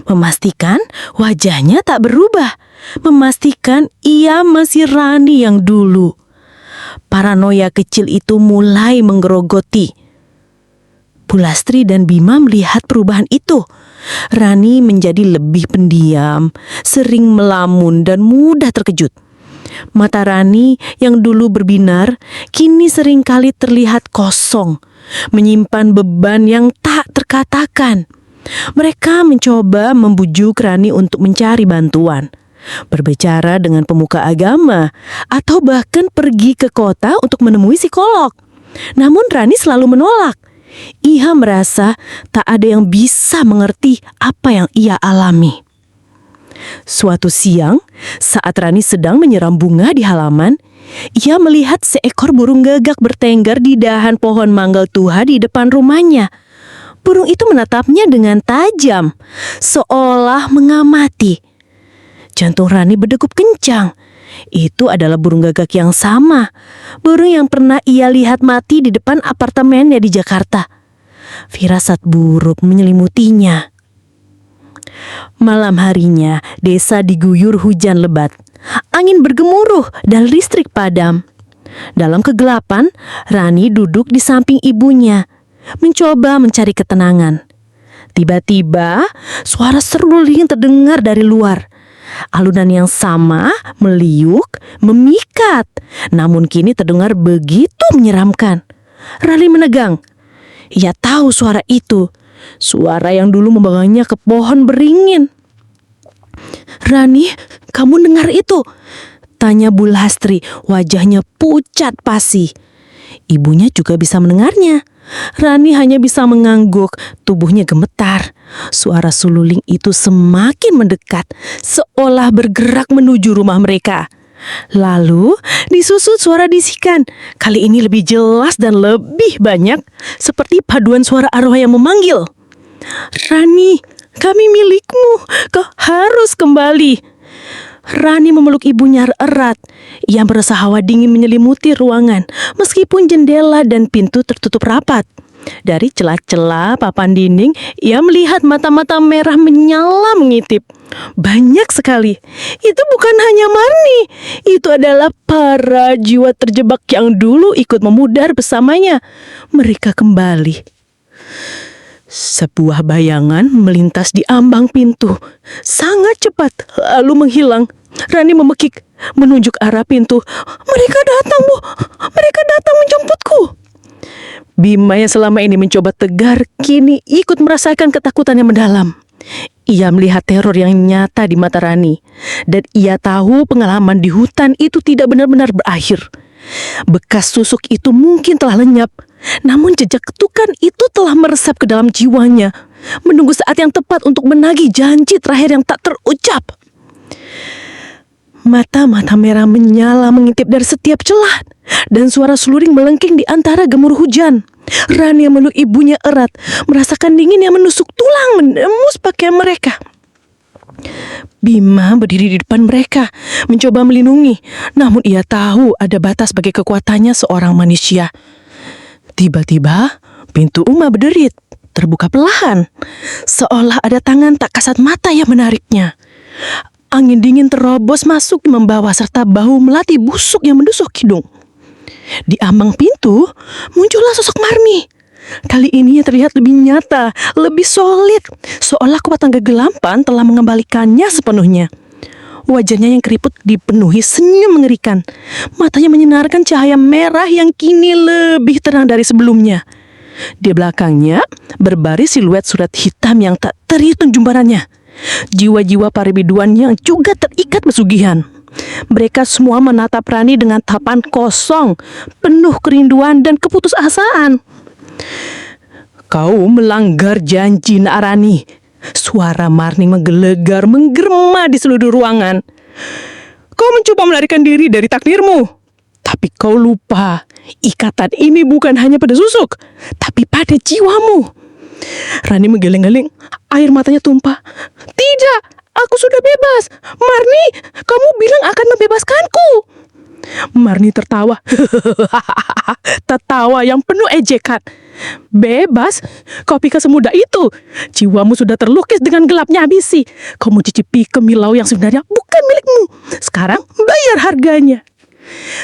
memastikan wajahnya tak berubah, memastikan ia masih Rani yang dulu. Paranoia kecil itu mulai menggerogoti. Bulastri dan Bima melihat perubahan itu. Rani menjadi lebih pendiam, sering melamun dan mudah terkejut. Mata Rani yang dulu berbinar, kini seringkali terlihat kosong, menyimpan beban yang tak terkatakan. Mereka mencoba membujuk Rani untuk mencari bantuan, berbicara dengan pemuka agama, atau bahkan pergi ke kota untuk menemui psikolog. Namun Rani selalu menolak. Ia merasa tak ada yang bisa mengerti apa yang ia alami. Suatu siang, saat Rani sedang menyiram bunga di halaman, ia melihat seekor burung gagak bertengger di dahan pohon manggal tua di depan rumahnya. Burung itu menatapnya dengan tajam, seolah mengamati. Jantung Rani berdegup kencang. Itu adalah burung gagak yang sama, burung yang pernah ia lihat mati di depan apartemennya di Jakarta. Firasat buruk menyelimutinya. Malam harinya, desa diguyur hujan lebat. Angin bergemuruh dan listrik padam. Dalam kegelapan, Rani duduk di samping ibunya, mencoba mencari ketenangan. Tiba-tiba, suara seruling terdengar dari luar. Alunan yang sama meliuk, memikat, namun kini terdengar begitu menyeramkan. Rani menegang. Ia tahu suara itu, suara yang dulu membawanya ke pohon beringin. "Rani, kamu dengar itu?" tanya Bulastri, wajahnya pucat pasi. Ibunya juga bisa mendengarnya. Rani hanya bisa mengangguk, tubuhnya gemetar. Suara sululing itu semakin mendekat, seolah bergerak menuju rumah mereka. Lalu disusul suara bisikan, kali ini lebih jelas dan lebih banyak, seperti paduan suara arwah yang memanggil. "Rani, kami milikmu, kau harus kembali." Rani memeluk ibunya erat. Ia merasa hawa dingin menyelimuti ruangan, meskipun jendela dan pintu tertutup rapat. Dari celah-celah papan dinding, ia melihat mata-mata merah menyala mengintip. Banyak sekali. Itu bukan hanya Marni, itu adalah para jiwa terjebak yang dulu ikut memudar bersamanya. Mereka kembali. Sebuah bayangan melintas di ambang pintu, sangat cepat, lalu menghilang. Rani memekik, menunjuk arah pintu. "Mereka datang, Bu! Mereka datang menjemputku!" Bima yang selama ini mencoba tegar, kini ikut merasakan ketakutan yang mendalam. Ia melihat teror yang nyata di mata Rani, dan ia tahu pengalaman di hutan itu tidak benar-benar berakhir. Bekas tusuk itu mungkin telah lenyap, namun jejak ketukan itu telah meresap ke dalam jiwanya, menunggu saat yang tepat untuk menagih janji terakhir yang tak terucap. Mata-mata merah menyala mengintip dari setiap celah, dan suara seluring melengking di antara gemuruh hujan. Rani yang meluk ibunya erat, merasakan dingin yang menusuk tulang, menembus pakaian mereka. Bima berdiri di depan mereka, mencoba melindungi, namun ia tahu ada batas bagi kekuatannya seorang manusia. Tiba-tiba, pintu rumah berderit, terbuka perlahan, seolah ada tangan tak kasat mata yang menariknya. Angin dingin terobos masuk membawa serta bau melati busuk yang menusuk hidung. Di ambang pintu, muncullah sosok Marni. Kali ini ia terlihat lebih nyata, lebih solid, seolah kekuatan kegelapan telah mengembalikannya sepenuhnya. Wajahnya yang keriput dipenuhi senyum mengerikan. Matanya menyinarkan cahaya merah yang kini lebih terang dari sebelumnya. Di belakangnya berbaris siluet surat hitam yang tak terhitung jumbarannya. Jiwa-jiwa para biduan yang juga terikat pesugihan. Mereka semua menatap Rani dengan tatapan kosong, penuh kerinduan dan keputusasaan. "Kau melanggar janji, Nak Rani." Suara Marni menggelegar, menggema di seluruh ruangan. "Kau mencoba melarikan diri dari takdirmu. Tapi kau lupa, ikatan ini bukan hanya pada susuk, tapi pada jiwamu. Rani menggeleng-geleng, air matanya tumpah. Tidak, aku sudah bebas. Marni, kamu bilang akan membebaskanku. Marni tertawa. Tertawa yang penuh ejekan. Bebas? Kau pikir semudah itu? Jiwamu sudah terlukis dengan gelapnya ambisi. Kau mencicipi kemilau yang sebenarnya bukan milikmu. Sekarang bayar harganya.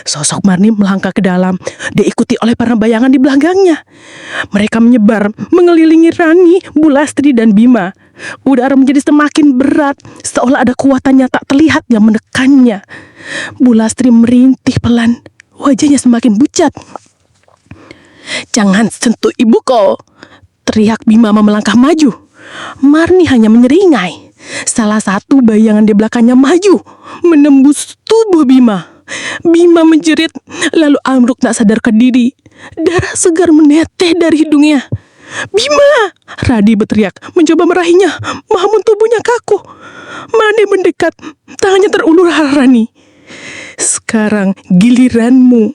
Sosok Marni melangkah ke dalam, diikuti oleh para bayangan di belakangnya. Mereka menyebar, mengelilingi Rani, Bulastri, dan Bima. Udara menjadi semakin berat, seolah ada kekuatan yang tak terlihat yang menekannya. Bulastri merintih pelan, wajahnya semakin pucat. Jangan sentuh ibuku, teriak Bima melangkah maju. Marni hanya menyeringai. Salah satu bayangan di belakangnya maju, menembus tubuh Bima. Bima menjerit, lalu ambruk tak sadarkan diri. Darah segar meneteh dari hidungnya. Bima! Radi berteriak, mencoba meraihnya, namun tubuhnya kaku. Marni mendekat, tangannya terulur Rani. Sekarang giliranmu.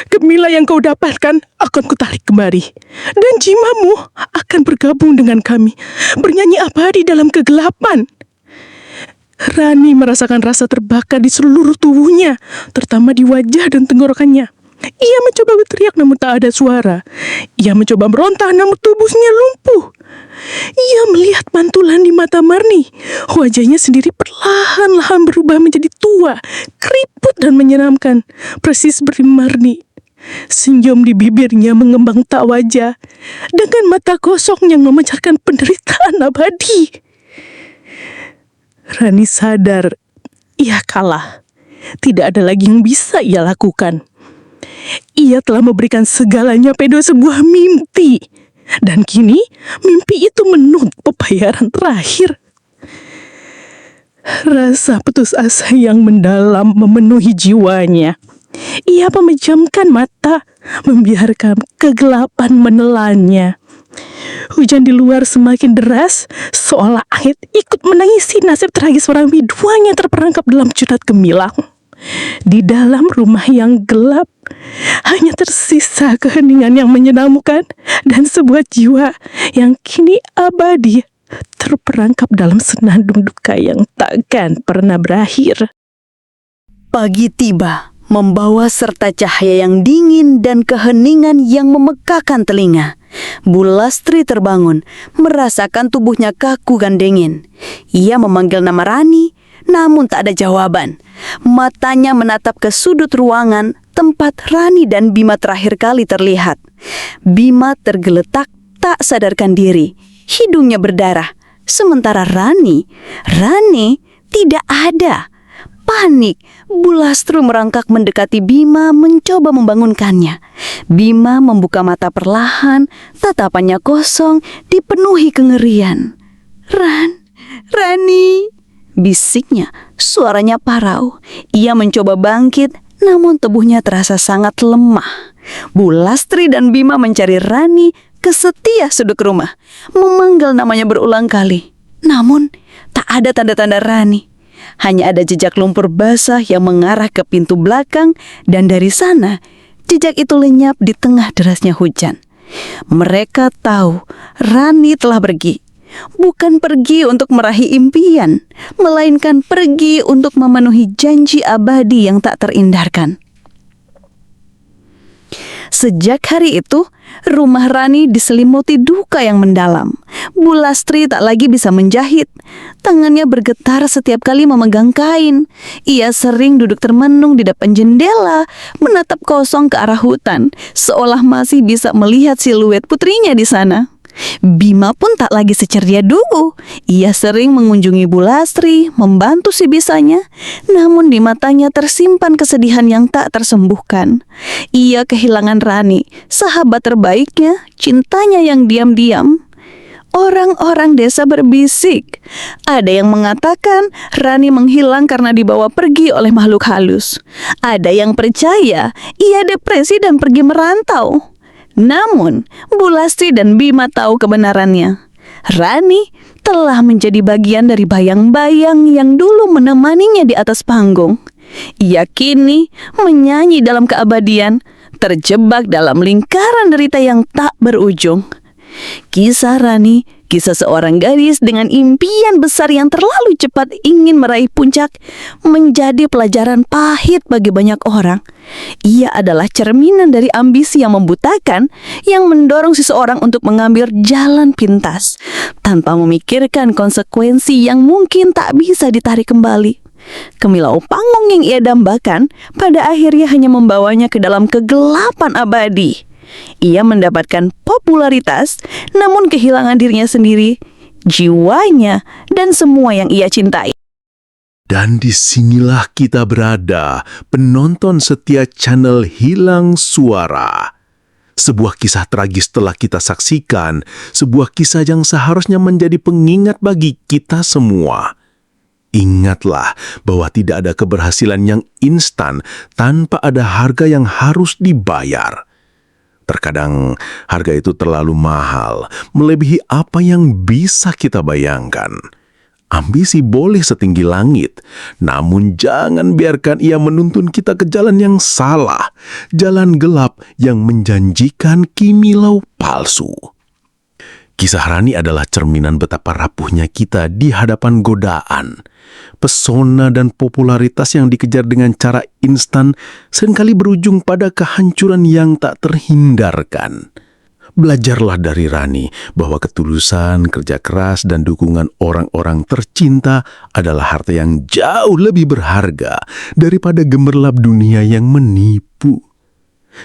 Gemilang yang kau dapatkan akan kutarik kembali, dan jiwamu akan bergabung dengan kami, bernyanyi abadi dalam kegelapan. Rani merasakan rasa terbakar di seluruh tubuhnya, terutama di wajah dan tenggorokannya. Ia mencoba berteriak namun tak ada suara. Ia mencoba meronta namun tubuhnya lumpuh. Ia melihat pantulan di mata Marni. Wajahnya sendiri perlahan-lahan berubah menjadi tua, keriput dan menyeramkan, persis seperti Marni. Senyum di bibirnya mengembang tak wajah, dengan mata kosong yang memancarkan penderitaan abadi. Rani sadar ia kalah. Tidak ada lagi yang bisa ia lakukan. Ia telah memberikan segalanya pada sebuah mimpi, dan kini mimpi itu menuntut pembayaran terakhir. Rasa putus asa yang mendalam memenuhi jiwanya. Ia memejamkan mata, membiarkan kegelapan menelannya. Hujan di luar semakin deras, seolah angin ikut menangisi nasib tragis orang biduan yang terperangkap dalam jurang gemilang. Di dalam rumah yang gelap, hanya tersisa keheningan yang menyenamukan dan sebuah jiwa yang kini abadi terperangkap dalam senandung duka yang takkan pernah berakhir. Pagi tiba, membawa serta cahaya yang dingin dan keheningan yang memekakan telinga. Bulastri terbangun, merasakan tubuhnya kaku dan dingin. Ia memanggil nama Rani, namun tak ada jawaban. Matanya menatap ke sudut ruangan tempat Rani dan Bima terakhir kali terlihat. Bima tergeletak, tak sadarkan diri. Hidungnya berdarah. Sementara Rani tidak ada. Panik, Bulastri merangkak mendekati Bima mencoba membangunkannya. Bima membuka mata perlahan, tatapannya kosong, dipenuhi kengerian. Rani, bisiknya, suaranya parau. Ia mencoba bangkit, namun tubuhnya terasa sangat lemah. Bulastri dan Bima mencari Rani ke setiap sudut rumah, memanggil namanya berulang kali. Namun, tak ada tanda-tanda Rani. Hanya ada jejak lumpur basah yang mengarah ke pintu belakang, dan dari sana, jejak itu lenyap di tengah derasnya hujan. Mereka tahu Rani telah pergi. Bukan pergi untuk meraih impian, melainkan pergi untuk memenuhi janji abadi yang tak terhindarkan. Sejak hari itu, rumah Rani diselimuti duka yang mendalam. Bulastri tak lagi bisa menjahit. Tangannya bergetar setiap kali memegang kain. Ia sering duduk termenung di depan jendela, menatap kosong ke arah hutan, seolah masih bisa melihat siluet putrinya di sana. Bima pun tak lagi seceria dulu. Ia sering mengunjungi Bulastri, membantu si bisanya, namun di matanya tersimpan kesedihan yang tak tersembuhkan. Ia kehilangan Rani, sahabat terbaiknya, cintanya yang diam-diam. Orang-orang desa berbisik. Ada yang mengatakan Rani menghilang karena dibawa pergi oleh makhluk halus. Ada yang percaya ia depresi dan pergi merantau. Namun, Bulastri dan Bima tahu kebenarannya. Rani telah menjadi bagian dari bayang-bayang yang dulu menemaninya di atas panggung. Ia kini menyanyi dalam keabadian, terjebak dalam lingkaran derita yang tak berujung. Kisah Rani, kisah seorang gadis dengan impian besar yang terlalu cepat ingin meraih puncak, menjadi pelajaran pahit bagi banyak orang. Ia adalah cerminan dari ambisi yang membutakan, yang mendorong seseorang untuk mengambil jalan pintas, tanpa memikirkan konsekuensi yang mungkin tak bisa ditarik kembali. Kemilau panggung yang ia dambakan pada akhirnya hanya membawanya ke dalam kegelapan abadi. Ia mendapatkan popularitas, namun kehilangan dirinya sendiri, jiwanya, dan semua yang ia cintai. Dan disinilah kita berada, penonton setia channel Hilang Suara. Sebuah kisah tragis telah kita saksikan, sebuah kisah yang seharusnya menjadi pengingat bagi kita semua. Ingatlah bahwa tidak ada keberhasilan yang instan tanpa ada harga yang harus dibayar. Terkadang harga itu terlalu mahal, melebihi apa yang bisa kita bayangkan. Ambisi boleh setinggi langit, namun jangan biarkan ia menuntun kita ke jalan yang salah, jalan gelap yang menjanjikan kimilau palsu. Kisah Rani adalah cerminan betapa rapuhnya kita di hadapan godaan. Pesona dan popularitas yang dikejar dengan cara instan seringkali berujung pada kehancuran yang tak terhindarkan. Belajarlah dari Rani bahwa ketulusan, kerja keras, dan dukungan orang-orang tercinta adalah harta yang jauh lebih berharga daripada gemerlap dunia yang menipu.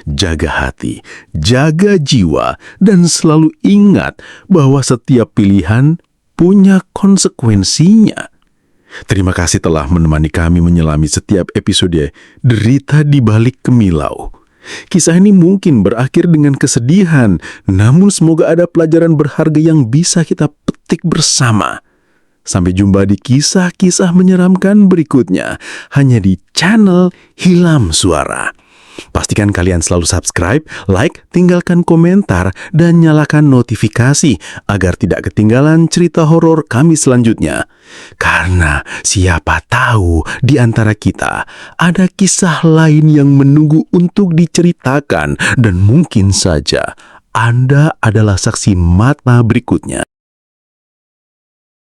Jaga hati, jaga jiwa, dan selalu ingat bahwa setiap pilihan punya konsekuensinya. Terima kasih telah menemani kami menyelami setiap episode Derita di Balik Kemilau. Kisah ini mungkin berakhir dengan kesedihan, namun semoga ada pelajaran berharga yang bisa kita petik bersama. Sampai jumpa di kisah-kisah menyeramkan berikutnya, hanya di channel Hilang Suara. Pastikan kalian selalu subscribe, like, tinggalkan komentar, dan nyalakan notifikasi agar tidak ketinggalan cerita horor kami selanjutnya. Karena siapa tahu di antara kita ada kisah lain yang menunggu untuk diceritakan dan mungkin saja Anda adalah saksi mata berikutnya.